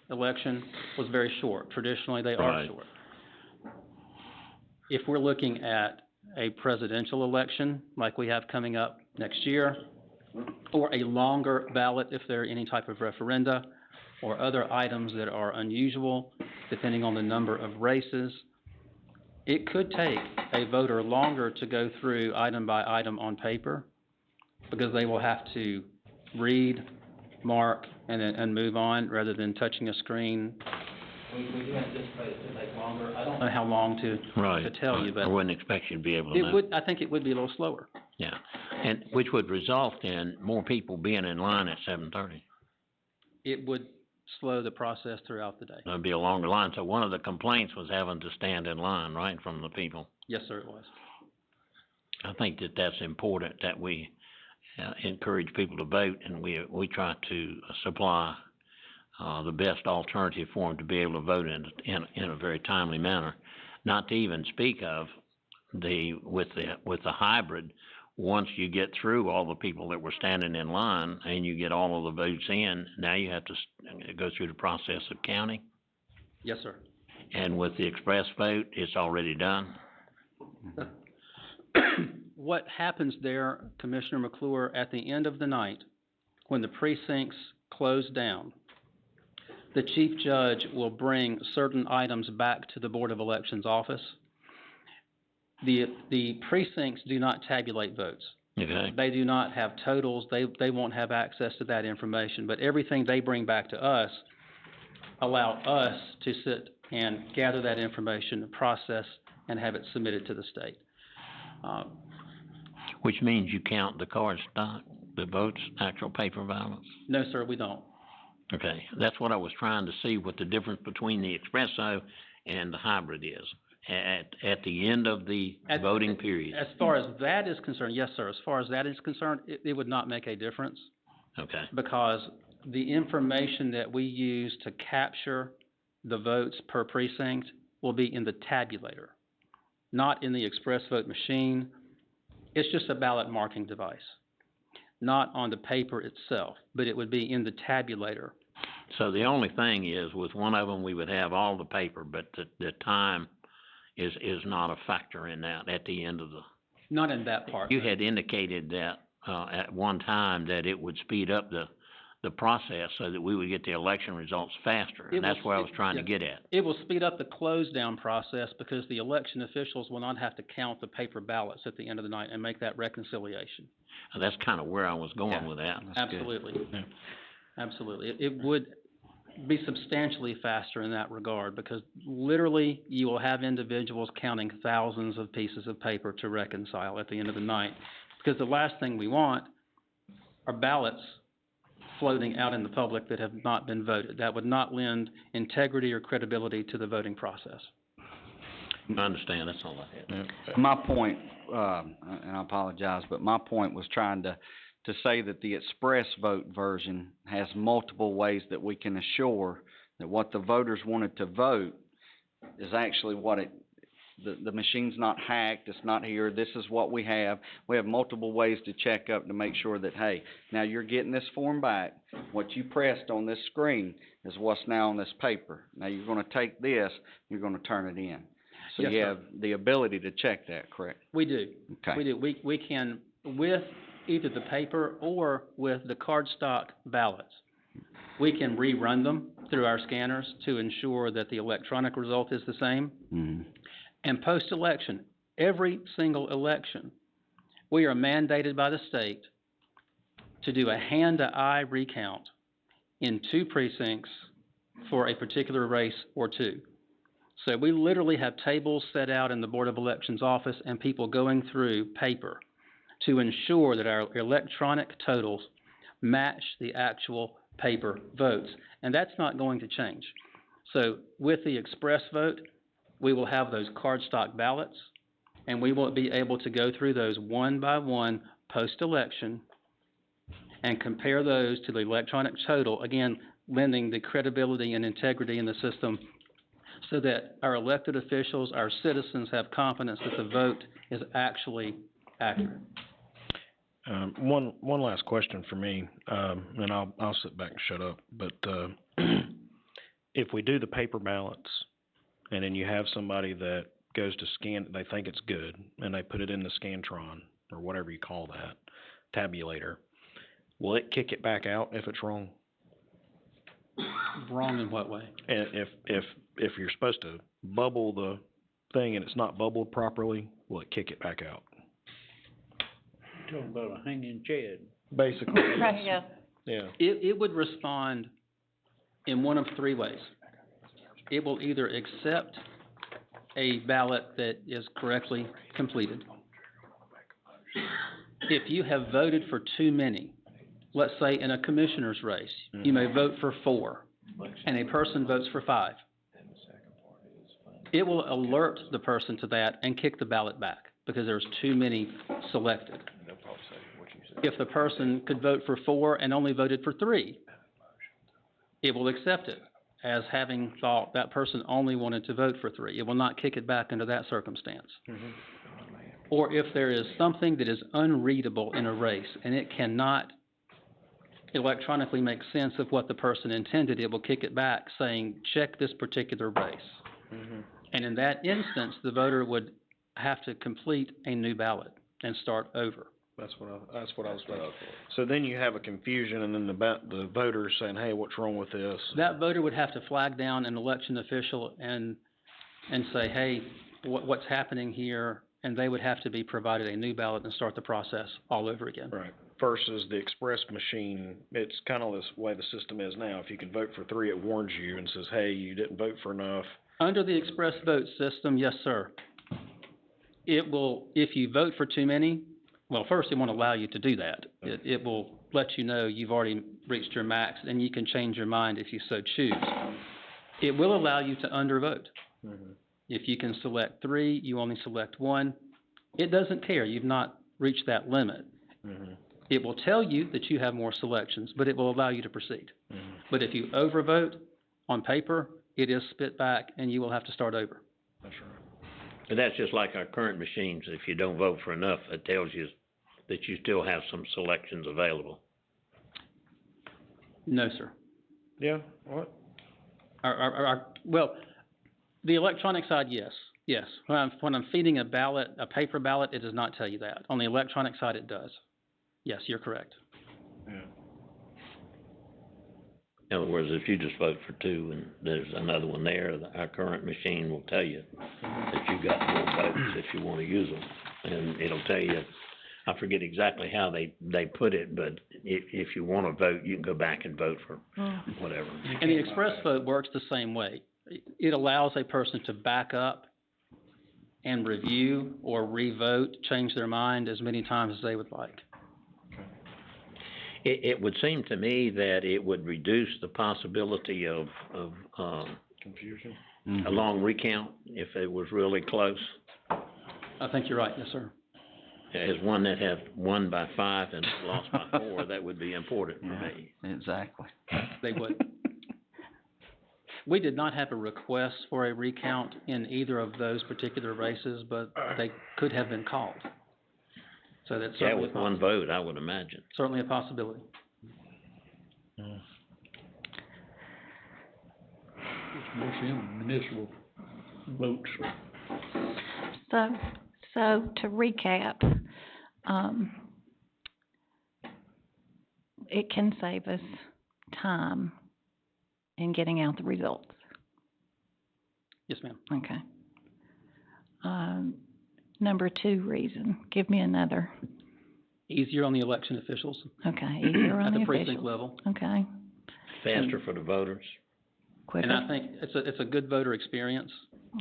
election was very short. Traditionally, they are short. If we're looking at a presidential election, like we have coming up next year, or a longer ballot if there are any type of referenda, or other items that are unusual, depending on the number of races, it could take a voter longer to go through item by item on paper, because they will have to read, mark, and move on, rather than touching a screen. We do anticipate it to take longer. I don't know how long to tell you, but I wouldn't expect you to be able to know. I think it would be a little slower. Yeah, and which would result in more people being in line at 7:30. It would slow the process throughout the day. There'd be a longer line, so one of the complaints was having to stand in line, right, from the people. Yes, sir, it was. I think that that's important, that we encourage people to vote, and we try to supply the best alternative for them to be able to vote in a very timely manner. Not to even speak of with the hybrid, once you get through all the people that were standing in line and you get all of the votes in, now you have to go through the process of counting. Yes, sir. And with the express vote, it's already done. What happens there, Commissioner McClure, at the end of the night, when the precincts close down, the chief judge will bring certain items back to the Board of Elections office. The precincts do not tabulate votes. Okay. They do not have totals. They won't have access to that information, but everything they bring back to us allow us to sit and gather that information, process, and have it submitted to the state. Which means you count the card stock, the votes, actual paper ballots? No, sir, we don't. Okay, that's what I was trying to see, what the difference between the espresso and the hybrid is at the end of the voting period. As far as that is concerned, yes, sir. As far as that is concerned, it would not make a difference. Okay. Because the information that we use to capture the votes per precinct will be in the tabulator, not in the express vote machine. It's just a ballot marking device, not on the paper itself, but it would be in the tabulator. So the only thing is, with one of them, we would have all the paper, but the time is not a factor in that at the end of the... Not in that part. You had indicated that at one time that it would speed up the the process so that we would get the election results faster, It and that's will- what I was trying to yeah. get at. It will speed up the close down process because the election officials will not have to count the paper ballots at the end of the night and make that reconciliation. And that's kind of where I was going with that. Absolutely. Absolutely. It would be substantially faster in that regard because literally you will have individuals counting thousands of pieces of paper to reconcile at the end of the night. Because the last thing we want are ballots floating out in the public that have not been voted. That would not lend integrity or credibility to the voting process. I understand, that's all I had. My point, and I apologize, but my point was trying to say that the express vote version has multiple ways that we can assure that what the voters wanted to vote is actually what the machine's not hacked, it's not here, this is what we have. We have multiple ways to check up to make sure that, hey, now you're getting this form back. What you pressed on this screen is what's now on this paper. Now you're gonna take this, you're gonna turn it in. So Yes, you sir. have the ability to check that, correct? We do. Okay. We do. We can, with either the paper or with the cardstock ballots, we can rerun them through our scanners to ensure that the electronic result is the same. Mm-hmm. And post-election, every single election, we are mandated by the state to do a hand-to-eye recount in 2 precincts for a particular race or 2. So we literally have tables set out in the Board of Elections office and people going through paper to ensure that our electronic totals match the actual paper votes. And that's not going to change. So with the express vote, we will have those cardstock ballots, and we will be able to go through those one by one post-election and compare those to the electronic total, again, lending the credibility and integrity in the system so that our elected officials, our citizens have confidence that the vote is actually accurate. One last question for me, and I'll sit back and shut up, but, if we do the paper ballots, and then you have somebody that goes to scan, they think it's good, and they put it in the Scantron, or whatever you call that, tabulator, will it kick it back out if it's wrong? Wrong in what way? And if you're supposed to bubble the thing and it's not bubbled properly, will it kick it back out? Talking about a hanging shed. Basically. Right, yeah. Yeah. It would respond in one of 3 ways. It will either accept a ballot that is correctly completed. If you have voted for too many, let's say in a commissioner's race, you may vote for 4, and a person votes for 5. It will alert the person to that and kick the ballot back because there's too many selected. If the person could vote for 4 and only voted for 3, it will accept it as having thought that person only wanted to vote for 3. It will not kick it back into that circumstance. Or if there is something that is unreadable in a race and it cannot electronically make sense of what the person intended, it will kick it back saying, check this particular race. And in that instance, the voter would have to complete a new ballot and start over. That's what I was thinking. So then you have a confusion, and then the voters saying, hey, what's wrong with this? That voter would have to flag down an election official and say, hey, what's happening here? And they would have to be provided a new ballot and start the process all over again. Right. Versus the express machine, it's kind of this way the system is now. If you can vote for 3, it warns you and says, hey, you didn't vote for enough. Under the express vote system, yes, sir. It will, if you vote for too many, well, first it won't allow you to do that. It will let you know you've already reached your max, and you can change your mind if you so choose. It will allow you to undervote. If you can select 3, you only select 1. It doesn't care. You've not reached that limit. It will tell you that you have more selections, but it will allow you to proceed. But if you overvote on paper, it is spit back, and you will have to start over. That's right. And that's just like our current machines. If you don't vote for enough, it tells you that you still have some selections available. No, sir. Yeah, what? Well, the electronic side, yes. Yes. When I'm feeding a ballot, a paper ballot, it does not tell you that. On the electronic side, it does. Yes, you're correct. Yeah. In other words, if you just vote for two and there's another one there, our current machine will tell you that you got more votes if you wanna use them. And it'll tell you, I forget exactly how they put it, but if you wanna vote, you can go back and vote for whatever. And the express vote works the same way. It allows a person to back up and review or re-vote, change their mind as many times as they would like. It would seem to me that it would reduce the possibility of Confusion? a long recount if it was really close. I think you're right, yes, sir. As one that have won by 5 and lost by 4, that would be important for me. Exactly. They would. We did not have a request for a recount in either of those particular races, but they could have been called. So that's Yeah, certainly with one vote, I would imagine. certainly a possibility. Municipal votes. So to recap, it can save us time in getting out the results. Yes, ma'am. Okay. Number 2 reason, give me another. Easier on the election officials. Okay, easier on At the the precinct officials. level. Okay, Faster for the voters. quicker. And I think it's a good voter experience.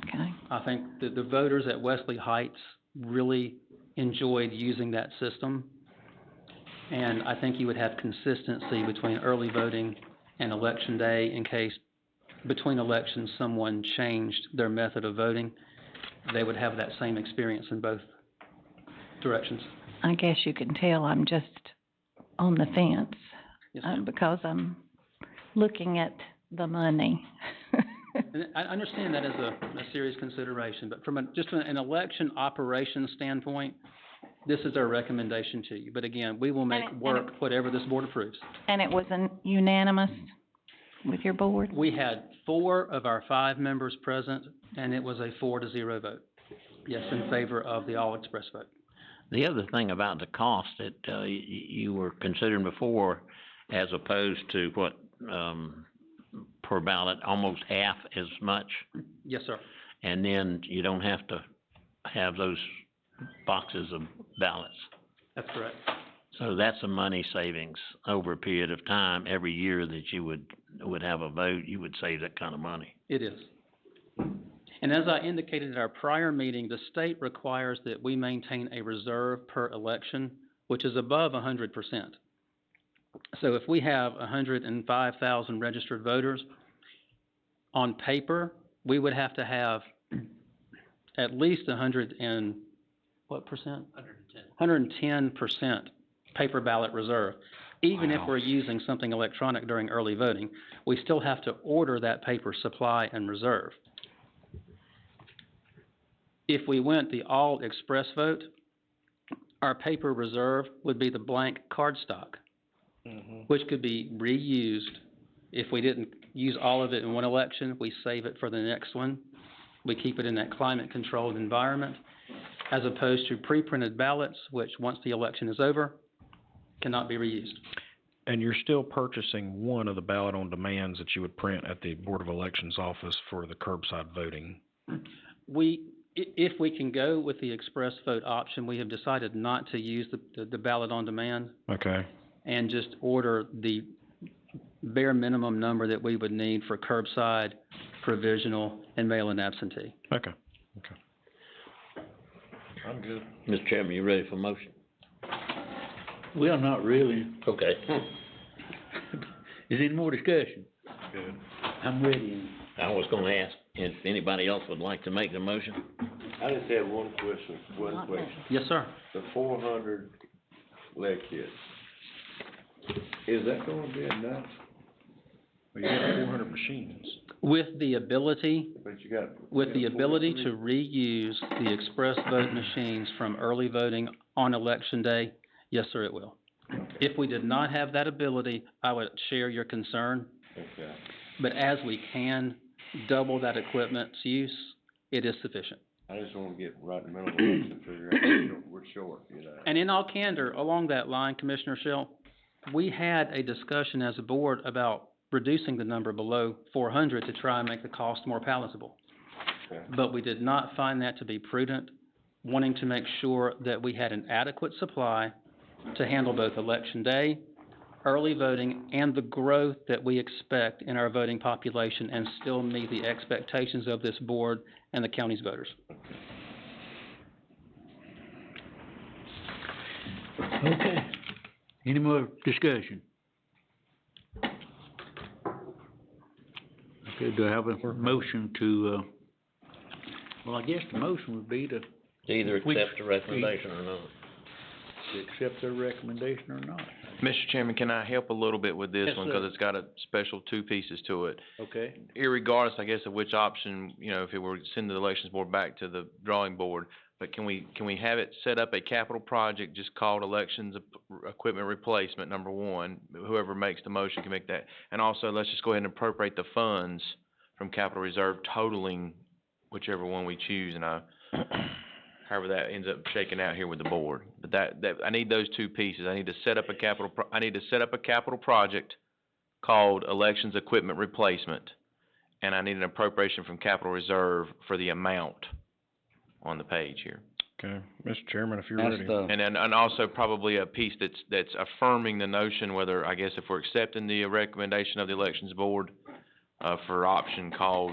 Okay, I think that the voters at Wesley Heights really enjoyed using that system. And I think you would have consistency between early voting and election day in case between elections someone changed their method of voting. They would have that same experience in both directions. I guess you can tell I'm just on the fence, Yes, ma'am. because I'm looking at the money. And I understand that as a serious consideration, but from just an election operations standpoint, this is our recommendation to you. But again, we will make work whatever this board approves. And it was unanimous with your board? We had 4 of our 5 members present, and it was a 4-0 vote. Yes, in favor of the all express vote. The other thing about the cost that you were considering before, as opposed to what, per ballot, almost half as much. Yes, sir. And then you don't have to have those boxes of ballots. That's correct. So that's a money savings over a period of time. Every year that you would have a vote, you would save that kind of money. It is. And as I indicated at our prior meeting, the state requires that we maintain a reserve per election, which is above 100%. So if we have 105,000 registered voters, on paper, we would have to have at least 100 and, what percent? 110% paper ballot reserve. Even if we're using something electronic during early voting, we still have to order that paper supply and reserve. If we went the all express vote, our paper reserve would be the blank cardstock, which could be reused. If we didn't use all of it in one election, we save it for the next one. We keep it in that climate-controlled environment, as opposed to pre-printed ballots, which, once the election is over, cannot be reused. And you're still purchasing one of the ballot on demands that you would print at the Board of Elections office for the curbside voting. If we can go with the express vote option, we have decided not to use the ballot on demand. Okay. And just order the bare minimum number that we would need for curbside, provisional, and mail-in absentee. Okay. I'm good. Mr. Chairman, you ready for motion? Well, not really. Okay. Is any more discussion? Good. I'm ready. I was gonna ask if anybody else would like to make the motion. I just have one question. Yes, sir. The 400 lead kits, is that gonna be enough? Well, you got 400 machines. With the ability, But you got. to reuse the express vote machines from early voting on election day, yes, sir, it will. If we did not have that ability, I would share your concern. Okay. But as we can double that equipment's use, it is sufficient. I just wanna get right in the middle of this and figure out we're short, you know. And in all candor, along that line, Commissioner Shell, we had a discussion as a board about reducing the number below 400 to try and make the cost more palatable. But we did not find that to be prudent, wanting to make sure that we had an adequate supply to handle both Election Day, early voting, and the growth that we expect in our voting population, and still meet the expectations of this board and the county's voters. Okay. Any more discussion? Okay, do I have a motion to, well, I guess the motion would be to Either accept the recommendation or not. to accept their recommendation or not. Mr. Chairman, can I help a little bit with this Yes, one, sir. because it's got a special two pieces to it. Okay. Irregardless, I guess, of which option, you know, if it were to send the elections board back to the drawing board, but can we have it set up a capital project just called elections equipment replacement, number one? Whoever makes the motion can make that. And also, let's just go ahead and appropriate the funds from capital reserve totaling whichever one we choose, and however that ends up shaking out here with the board. But that I need those two pieces. I need to set up a capital project called elections equipment replacement, and I need an appropriation from capital reserve for the amount on the page here. Okay, Mr. Chairman, if you're That's ready. the- And also probably a piece that's affirming the notion whether, I guess, if we're accepting the recommendation of the elections board, for option called,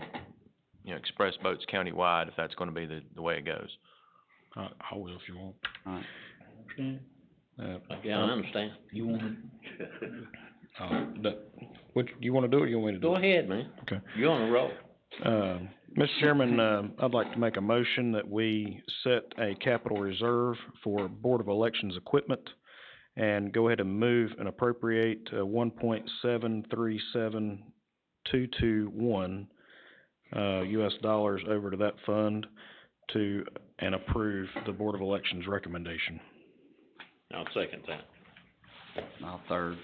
you know, express votes countywide, if that's gonna be the way it goes. I will if you want. Alright. Yeah, I understand. You want What, you wanna do it, or you want me to do it? Go ahead, man. Okay. You're on a roll. Mr. Chairman, I'd like to make a motion that we set a capital reserve for Board of Elections equipment and go ahead and move and appropriate, $1.737221, US dollars over to that fund and approve the Board of Elections recommendation. I'll second that. I'll third.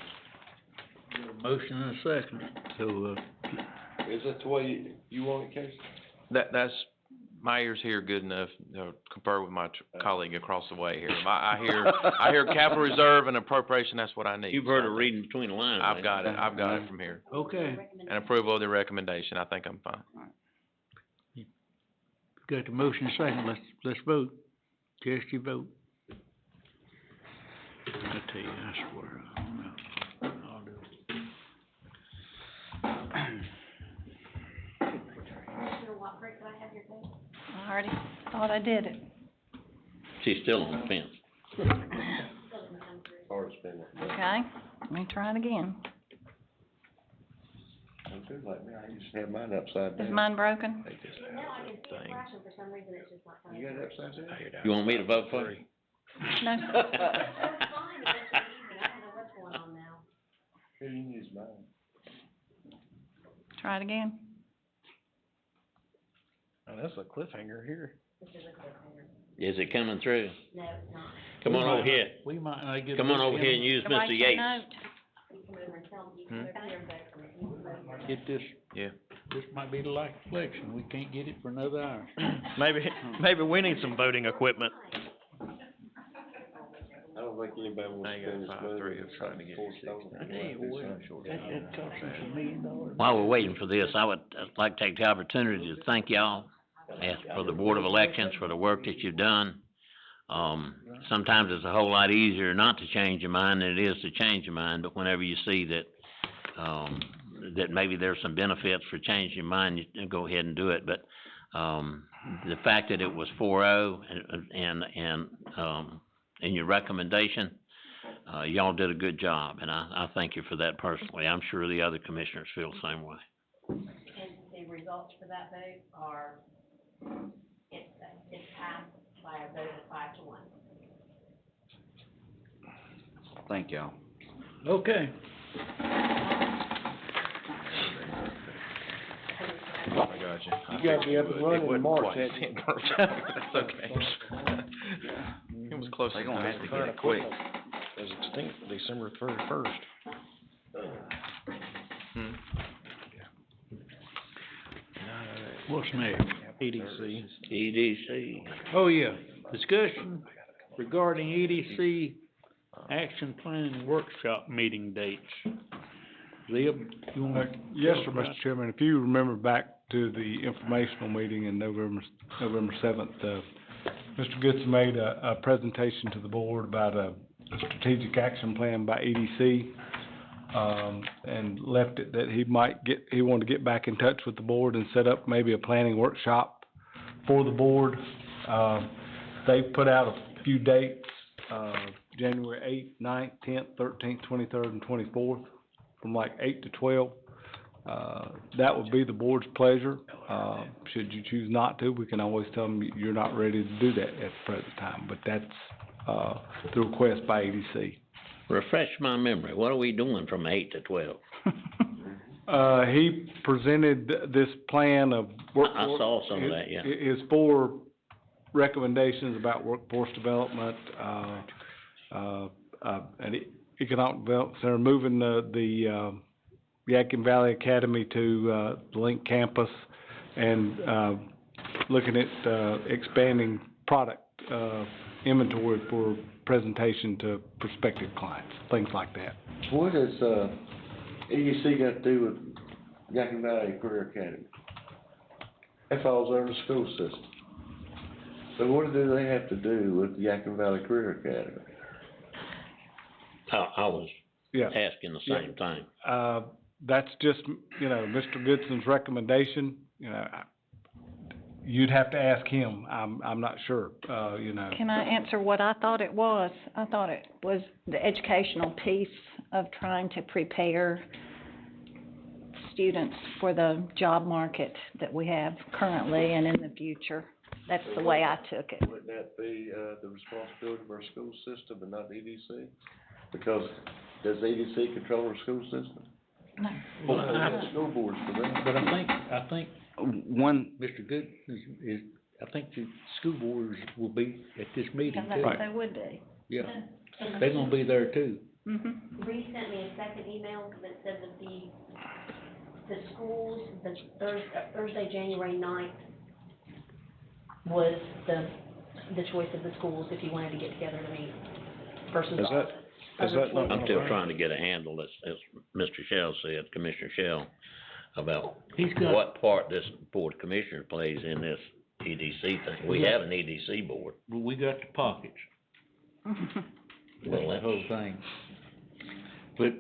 motion and a second, so, Is that the way you want it, Casey? That's, my ear's here good enough, compare with my colleague across the way here. I hear capital reserve and appropriation, that's what I need. You've heard her reading between the lines. I've got it from here. okay. And approval of the recommendation, I think I'm fine. Got the motion and second, let's vote. Cast your vote. I tell you, I swear, I don't know. I'll do it. Commissioner Watford, could I have your vote? I already thought I did it. She's still on the fence. Hard to spend it. Okay, let me try it again. Don't do it like me, I used to have mine upside down. Is mine broken? No, I can see it flashing, for some reason it's just not coming. You got it upside down? You want me to vote for you? No. That's fine, that's easy, I don't know what's going on now. Here, you can use mine. Try it again. Oh, that's a cliffhanger here. This is a cliffhanger. Is it coming through? No, it's not. Come on over here. We might not get. Come on over here and use So write Mr. your Yates. note. You come over and tell them, you can go there and vote for me. You can vote for me. Get this, Yeah. this might be the last election, we can't get it for another hour. Maybe we need some voting equipment. I don't think anybody wants Now to you got spend this 5-3 money. of trying to get Four to stones. 60. I tell you what, that costs us $1 million. While we're waiting for this, I'd like to take the opportunity to thank y'all, for the Board of Elections, for the work that you've done. Sometimes it's a whole lot easier not to change your mind than it is to change your mind, but whenever you see that, that maybe there's some benefits for changing your mind, you go ahead and do it. But, the fact that it was 4-0 and your recommendation, y'all did a good job, and I thank you for that personally. I'm sure the other commissioners feel the same way. And the results for that vote are, it's passed by a vote of 5-1. Thank y'all. Okay. I got you. You gotta be up and running in March, That's okay. It was close. They gonna have to get it quick. It was extinct December 31st. What's next? EDC. EDC. Oh, yeah, discussion regarding EDC action plan and workshop meeting dates. Zeb, you wanna? Yes, tell sir, about Mr. Chairman. If you remember back to the informational meeting in November 7th, Mr. Goodson made a presentation to the board about a strategic action plan by EDC, and left it that he wanted to get back in touch with the board and set up maybe a planning workshop for the board. They put out a few dates, January 8th, 9th, 10th, 13th, 23rd, and 24th, from like 8 to 12. That would be the board's pleasure. Should you choose not to, we can always tell them you're not ready to do that at the present time, but that's, the request by EDC. Refresh my memory, what are we doing from 8 to 12? He presented this plan of I saw some of that, yeah. His 4 recommendations about workforce development, and economic development center, moving the Yadkin Valley Academy to the Link campus, and looking at expanding product inventory for presentation to prospective clients, things like that. What does, EDC got to do with Yadkin Valley Career Academy? That falls under the school system. So what do they have to do with the Yadkin Valley Career Academy? I was Yeah. asking the same thing. That's just, Mr. Goodson's recommendation, you'd have to ask him, I'm not sure, Can I answer what I thought it was? I thought it was the educational piece of trying to prepare students for the job market that we have currently and in the future. That's the way I took it. Wouldn't that be, the responsibility of our school system and not EDC? Because does EDC control our school system? No. Well, school boards for that. But I think One, Mr. Good is, I think the school boards will be at this meeting too. They would be. Yeah, they're gonna be there too. Mm-hmm. Bree sent me a second email that said that the schools, the Thursday, January 9th was the choice of the schools if you wanted to get together to meet versus I'm still trying to get a handle, as Mr. Shell said, Commissioner Shell, about what part this Board of Commissioners plays in this EDC thing. We have an EDC board. Well, we got the pockets. Well, The whole thing. But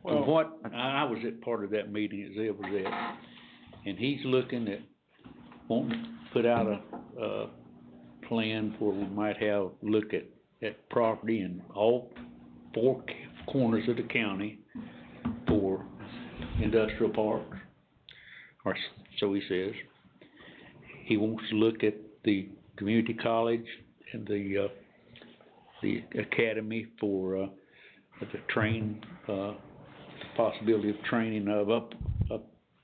from what, I was at part of that meeting that Zeb was at, and he's looking at wanting to put out a plan where we might have, look at property in all 4 corners of the county for industrial parks, or so he says. He wants to look at the community college and the academy for, the possibility of training of a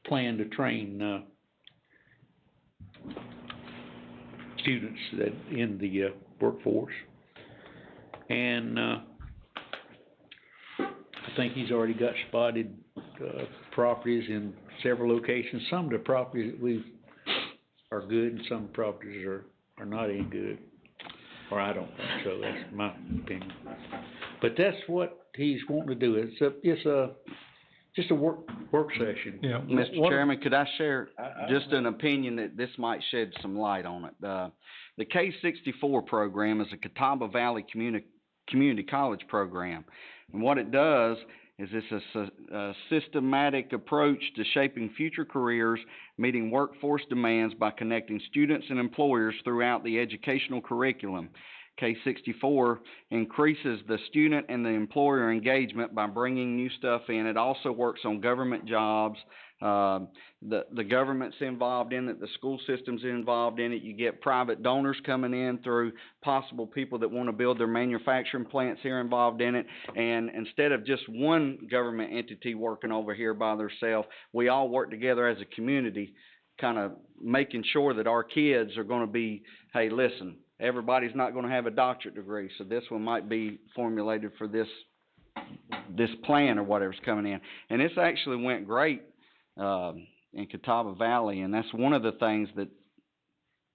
plan to train, students that in the, workforce. And, I think he's already got spotted, properties in several locations. Some of the properties that are good and some properties are not any good. Or I don't think so, that's my opinion. But that's what he's wanting to do, it's just a work session. Yeah. Mr. Chairman, could I share just an opinion that this might shed some light on it? The K-64 program is a Catawba Valley Community College program. And what it does is it's a systematic approach to shaping future careers, meeting workforce demands by connecting students and employers throughout the educational curriculum. K-64 increases the student and the employer engagement by bringing new stuff in. It also works on government jobs. The government's involved in it, the school system's involved in it. You get private donors coming in through possible people that want to build their manufacturing plants here involved in it. And instead of just one government entity working over here by themselves, we all work together as a community, kind of making sure that our kids are going to be, hey, listen, everybody's not going to have a doctorate degree, so this one might be formulated for this plan or whatever's coming in. And this actually went great in Catawba Valley, and that's one of the things that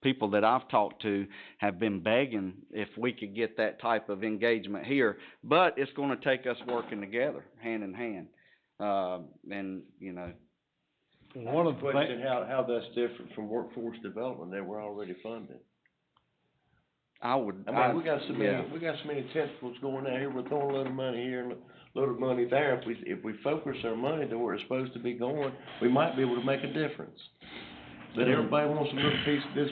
people that I've talked to have been begging if we could get that type of engagement here. But it's going to take us working together, hand in hand. and, you know. One of the Question, how that's different from workforce development that we're already funding. I would, I mean, we got so yeah. many tentacles going out here, we're throwing a load of money here and a load of money there. If we focus our money to where it's supposed to be going, we might be able to make a difference. But everybody wants a little piece of this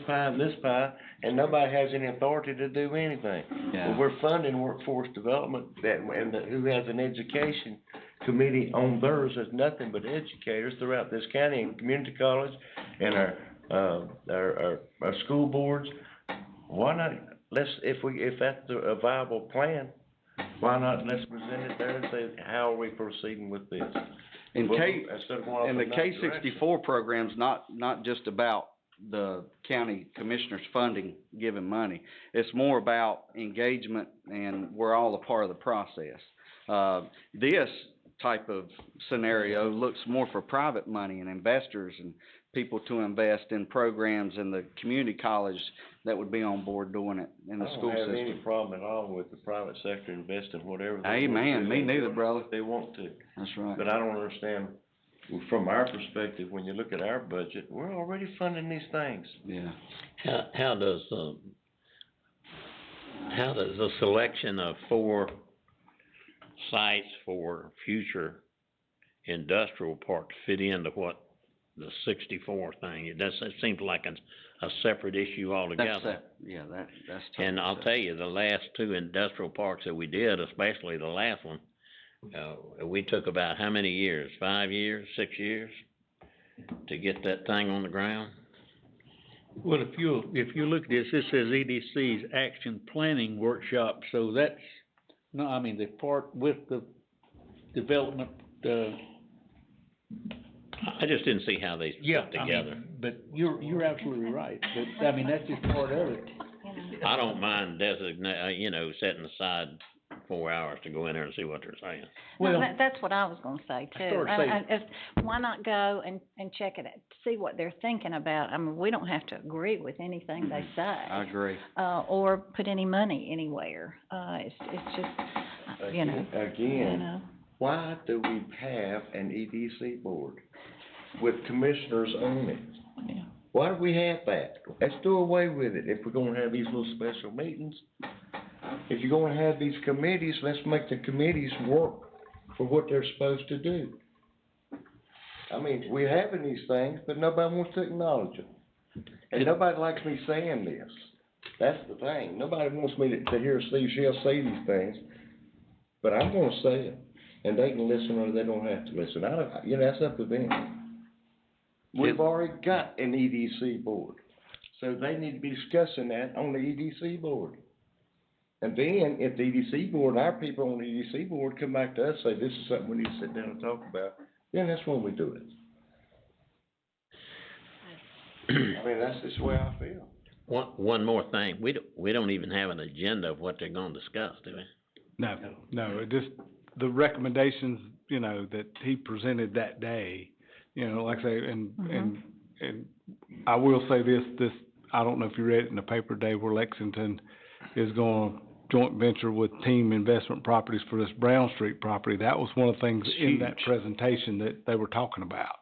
pie, and nobody has any authority to do anything. Yeah. Well, we're funding workforce development who has an education committee on theirs, has nothing but educators throughout this county and community college and our school boards. Why not, if that's a viable plan, why not let's present it there and say, how are we proceeding with this? And Instead of going off and the in that K-64 program's not just about the county commissioners funding, giving money. It's more about engagement, and we're all a part of the process. This type of scenario looks more for private money and investors and people to invest in programs in the community college that would be on board doing it in the school system. I don't have any problem at all with the private sector investing whatever they want to. Amen, me neither, brother. If they want to. That's right. But I don't understand, from our perspective, when you look at our budget, we're already funding these things. Yeah. How does the selection of 4 sites for future industrial parks fit into what the 64 thing? It seems like a separate issue altogether. That's And I'll tell you, the last 2 industrial parks that we did, especially the last one, we took about how many years? 5 years, 6 years to get that thing on the ground? Well, if you look at this, it says EDC's Action Planning Workshop, so that's, no, I mean, the part with the development, I just didn't see how they fit together. But you're absolutely right, but, I mean, that's just part of it. I don't mind setting aside 4 hours to go in there and see what they're saying. Well, that's what I was gonna say too. Start Why not go and check it out, see what they're thinking about? I mean, we don't have to agree with anything they say. I agree. Or put any money anywhere. It's just, you know. Again, why do we have an EDC board with commissioners on it? Yeah. Why do we have that? Let's do away with it if we're gonna have these little special meetings. If you're gonna have these committees, let's make the committees work for what they're supposed to do. I mean, we're having these things, but nobody wants to acknowledge them. And nobody likes me saying this. That's the thing. Nobody wants me to hear Steve Shell say these things, but I'm gonna say it. And they can listen or they don't have to listen. That's up to them. We've already got an EDC board, so they need to be discussing that on the EDC board. And then, if the EDC board, our people on the EDC board come back to us, say, this is something we need to sit down and talk about, then that's when we do it. I mean, that's just the way I feel. One more thing, we don't even have an agenda of what they're gonna discuss, do we? No, it just, the recommendations, that he presented that day, like I say, and I will say this, I don't know if you read it in the paper today, where Lexington is going joint venture with Team Investment Properties for this Brown Street property. That was one of the things in that presentation that they were talking about.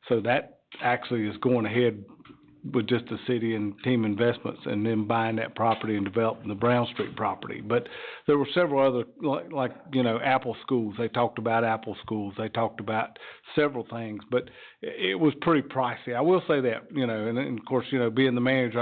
So that actually is going ahead with just the city and Team Investments and then buying that property and developing the Brown Street property. But there were several other, like Apple schools. They talked about Apple schools. They talked about several things, but it was pretty pricey. I will say that, and of course, being the manager,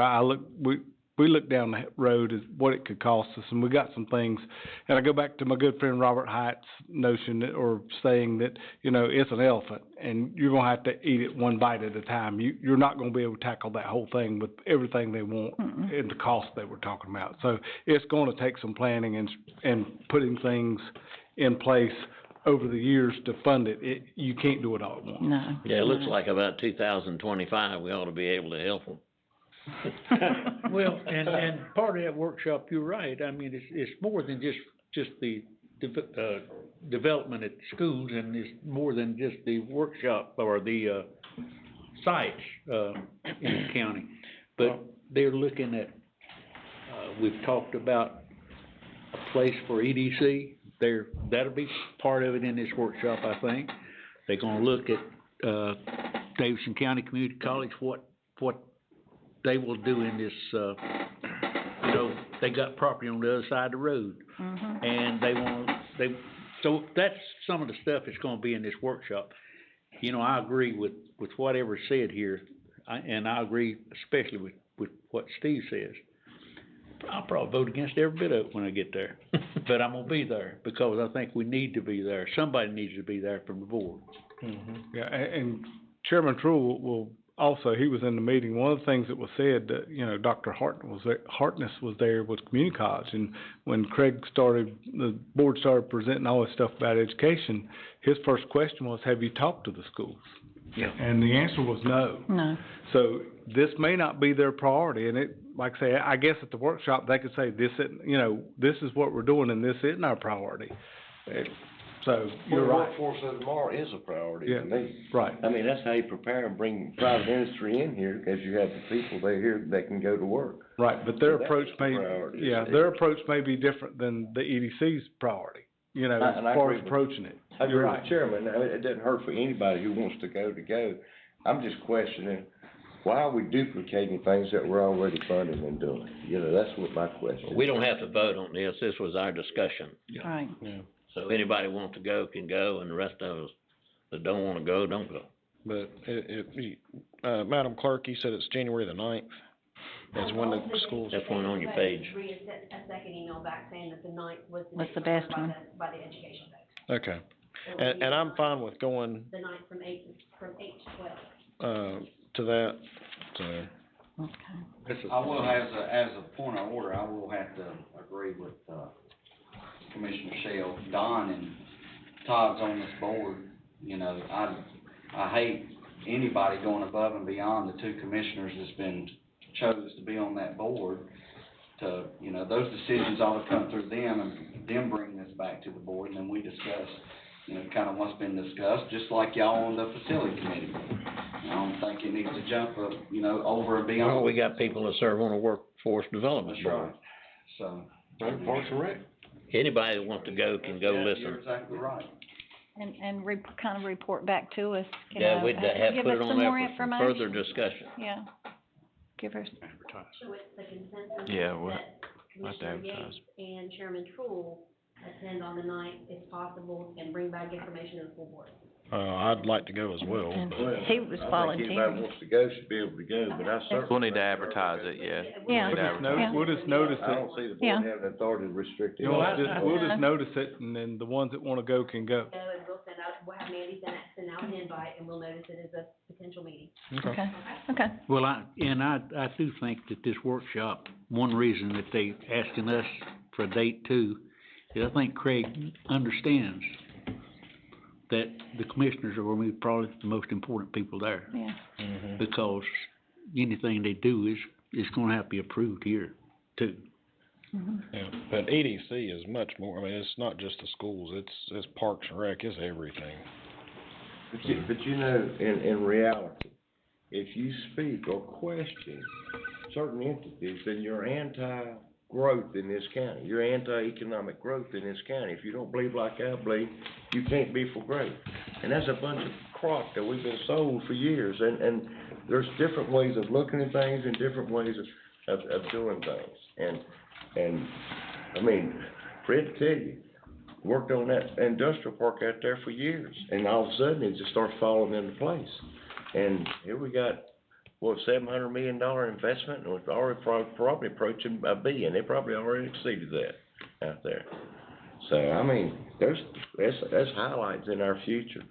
we looked down the road at what it could cost us, and we got some things. And I go back to my good friend Robert Hyatt's notion or saying that, it's an elephant, and you're going to have to eat it one bite at a time. You're not going to be able to tackle that whole thing with everything they want and the cost they were talking about. So it's going to take some planning and putting things in place over the years to fund it. You can't do it all at once. No. Yeah, it looks like about 2025, we ought to be able to help them. Well, and part of that workshop, you're right, I mean, it's more than just the development at schools, and it's more than just the workshop or the sites in the county. But they're looking at, we've talked about a place for EDC, that'll be part of it in this workshop, I think. They're gonna look at, Davidson County Community College, what they will do in this, they got property on the other side of the road. And so that's some of the stuff that's gonna be in this workshop. I agree with whatever's said here, and I agree especially with what Steve says. I'll probably vote against every bit of it when I get there, but I'm gonna be there, because I think we need to be there. Somebody needs to be there from the board. Yeah, and Chairman Truill he was in the meeting. One of the things that was said, that, Dr. Hartness was there with community college, and when the board started presenting all this stuff about education, his first question was, have you talked to the schools? Yeah. And the answer was no. No. So this may not be their priority, and like I say, I guess at the workshop, they could say, this is what we're doing, and this isn't our priority. So, you're right. The workforce of tomorrow is a priority to me. Right. I mean, that's how you prepare and bring private industry in here, because you have the people there here that can go to work. Right, but their So approach that's the priority. their approach may be different than the EDC's priority, as I far agree as with- approaching it. I agree You're with right. the chairman. I mean, it doesn't hurt for anybody who wants to go. I'm just questioning, why are we duplicating things that we're already funding and doing? That's what my question is. We don't have to vote on this, this was our discussion. Right. Yeah. So anybody want to go can go, and the rest of us that don't wanna go, don't go. But Madam Clerk, you said it's January the 9th, that's when the schools. That's one on your page. Read a second email back saying that the 9th was Was date the best by one. by the education folks. Okay, and I'm fine with going, The 9th from 8 to 12. to that, so. Okay. I will, as a point of order, I will have to agree with, Commissioner Shell. Don and Todd's on this board, I hate anybody going above and beyond the two commissioners that's been chose to be on that board. Those decisions ought to come through them, and them bring this back to the board, and then we discuss, kind of what's been discussed, just like y'all on the facility committee. I don't think it needs to jump up, over and beyond. Well, we got people that serve on the workforce development That's board. right. So. Parks and Rec. Anybody that wants to go can go Yeah, listen. You're exactly right. And kind of report back to us, Yeah, we'd have give put us it on some more there for some information. further discussion. Yeah. Give us, So it's the consensus Yeah, we'll that have to Commissioner advertise. Yates and Chairman Truill attend on the 9th if possible and bring back information to the full board. I'd like to go as well, and but. he was I think volunteering. anybody wants to go should be able to go, but I certainly. We'll need to advertise it, yeah. Yeah. We'll need to advertise. We'll just notice I it. don't see the Yeah. board having authority to restrict it. We'll just notice it, and then the ones that wanna go can go. So, and we'll have Mandy send out an invite, and we'll notice it as a potential meeting. Okay. Well, I do think that this workshop, one reason that they asking us for a date too, is I think Craig understands that the commissioners are gonna be probably the most important people there. Yeah. Because anything they do is gonna have to be approved here too. Yeah, but EDC is much more, it's not just the schools, it's Parks and Rec, it's everything. But in reality, if you speak or question certain entities, then you're anti-growth in this county. You're anti-economic growth in this county. If you don't believe like I believe, you can't be for growth. And that's a bunch of crock that we've been sold for years. And there's different ways of looking at things and different ways of doing things. And I mean, Fred to tell you, worked on that industrial park out there for years, and all of a sudden it just started falling into place. And here we got, $700 million investment, and we're already probably approaching $1 billion. They probably already exceeded that out there. So, I mean, there's highlights in our future,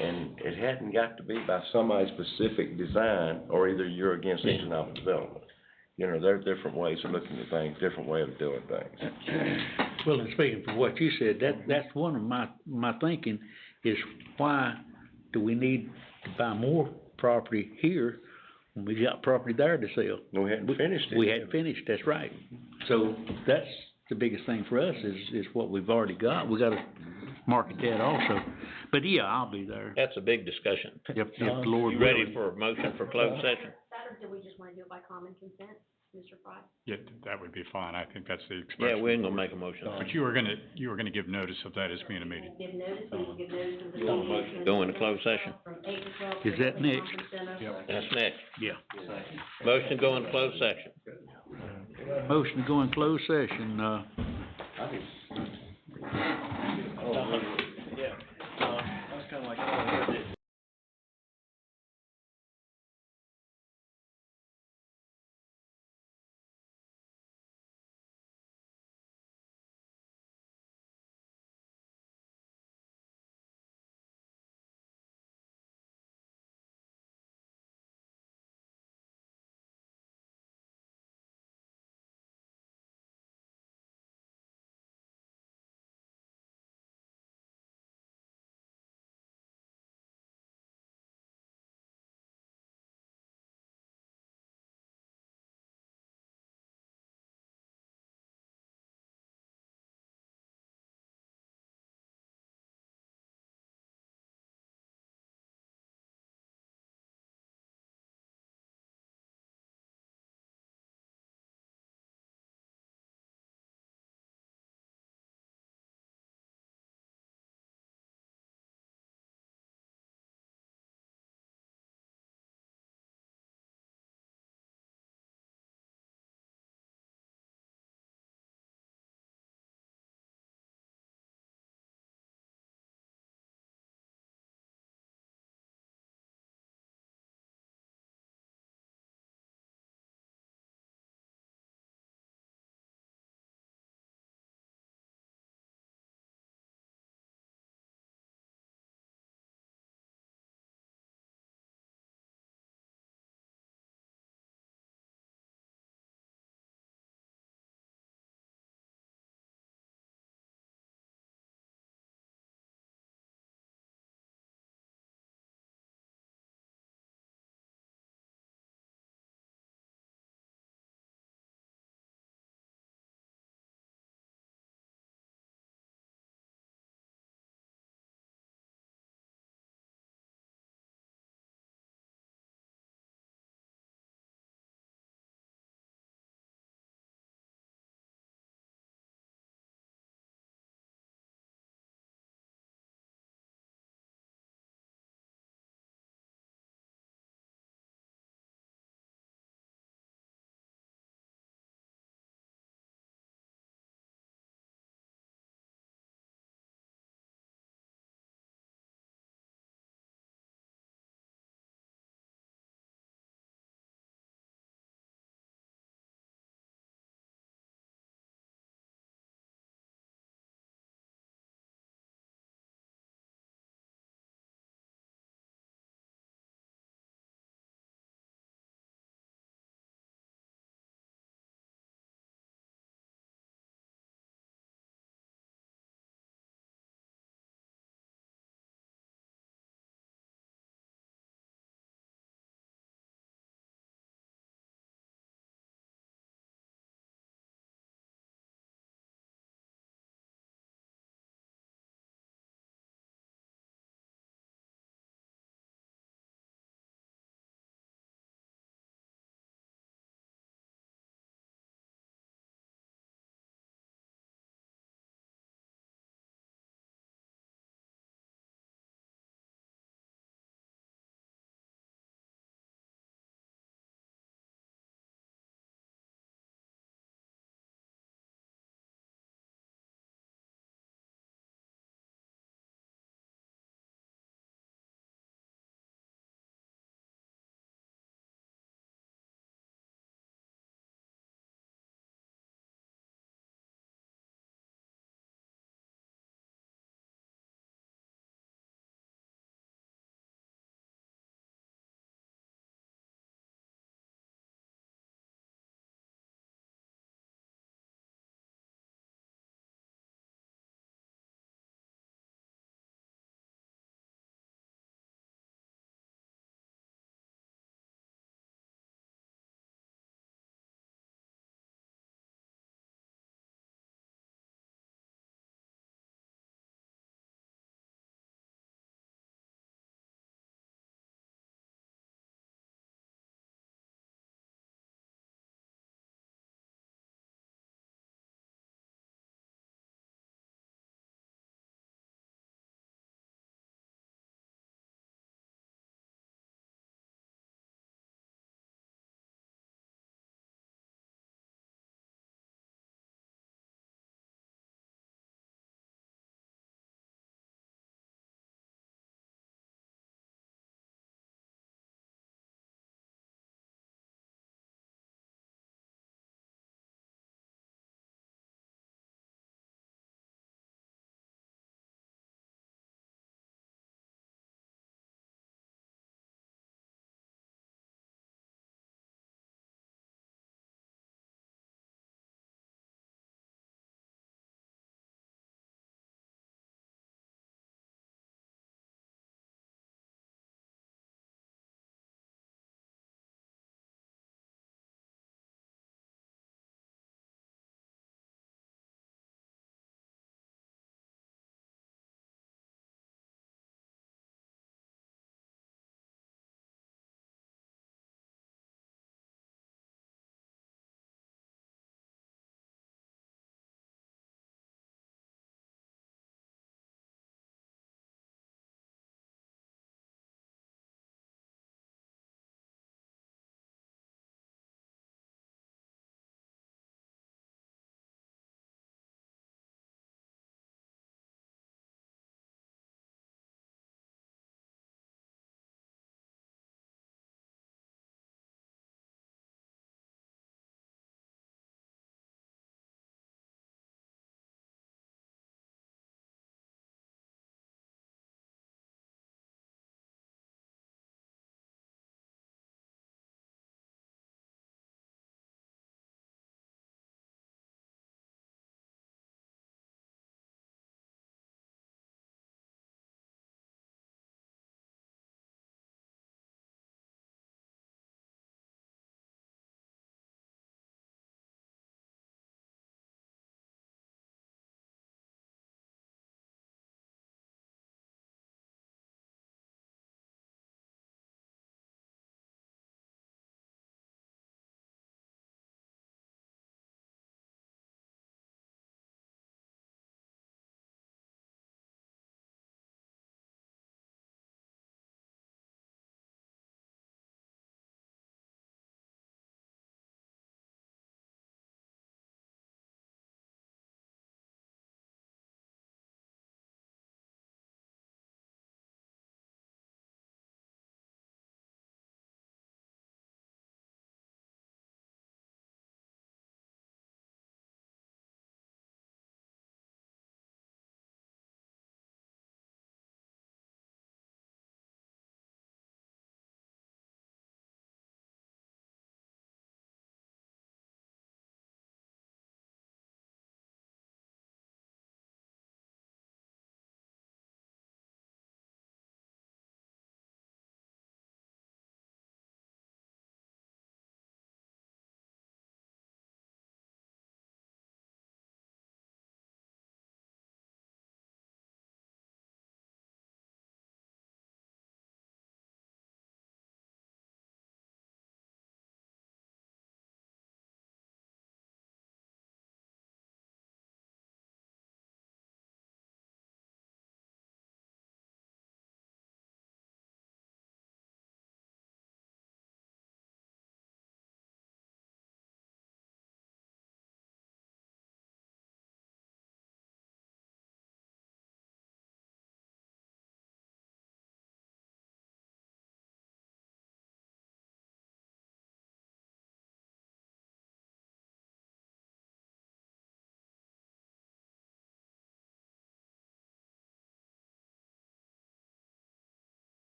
and it hadn't got to be by somebody's specific design, or either you're against economic development. There are different ways of looking at things, different way of doing things. Well, and speaking for what you said, that's one of my thinking is why do we need to buy more property here when we got property there to sell? We hadn't finished it. We hadn't finished, that's right. So that's the biggest thing for us is what we've already got. We gotta market that also. But yeah, I'll be there. That's a big discussion. If the Lord You will. ready for a motion for closed session? That, or do we just wanna do it by common consent? Mr. Fry? Yeah, that would be fine. I think that's the Yeah, expression. we ain't gonna make a motion. But you were gonna give notice of that as being a meeting. Give notice, we will give notice of the You want a meeting. motion to go into closed session? From 8 to 12. Is that next? That's next. Yeah. Motion to go into closed session. Motion to go in closed session, That's kinda like.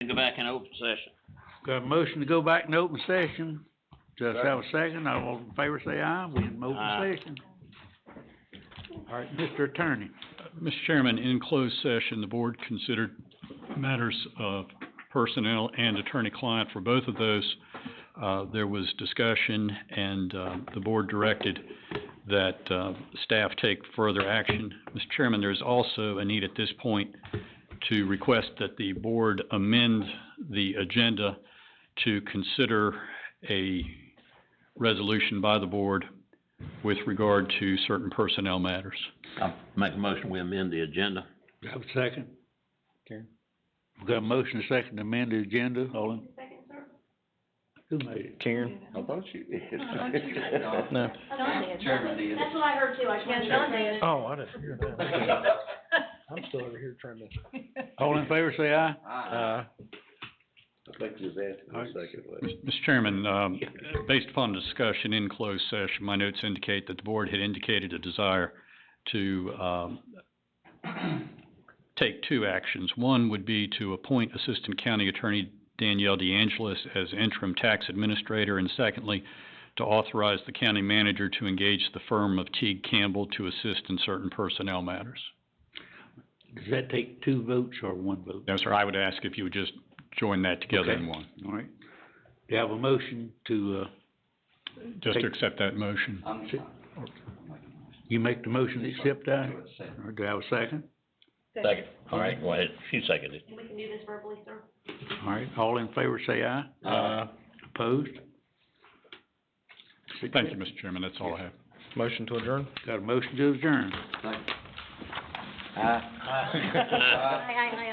Go back in open session. Got a motion to go back in open session. Just have a second. All in favor say aye. We in open Aye. session. All right, Mr. Attorney. Mr. Chairman, in closed session, the board considered matters of personnel and attorney-client. For both of those, there was discussion, and the board directed that staff take further action. Mr. Chairman, there's also a need at this point to request that the board amend the agenda to consider a resolution by the board with regard to certain personnel matters. I'll make a motion, we amend the agenda. Do I have a second? Karen? We got a motion, a second to amend the agenda. All in? Who made it? Karen? I thought you did. No. Chairman did. That's what I heard too, I just wanted to say. Oh, I didn't hear that. I'm still over here trying to. All in favor say aye. I think you was asking for a second. Mr. Chairman, based upon the discussion in closed session, my notes indicate that the board had indicated a desire to take two actions. One would be to appoint Assistant County Attorney Danielle DeAngelis as interim tax administrator, and secondly, to authorize the county manager to engage the firm of Teague Campbell to assist in certain personnel matters. Does that take two votes or one vote? No, sir, I would ask if you would just join that together Okay. in one. All right. Do you have a motion to, Just to Take- accept that motion. you make the motion to accept that? Or do I have a second? Second. All right, go ahead. She seconded. And we can do this verbally, sir? All right, all in favor say aye. Opposed? Thank you, Mr. Chairman, that's all I have. Motion to adjourn? Got a motion to adjourn. Aye, aye, aye.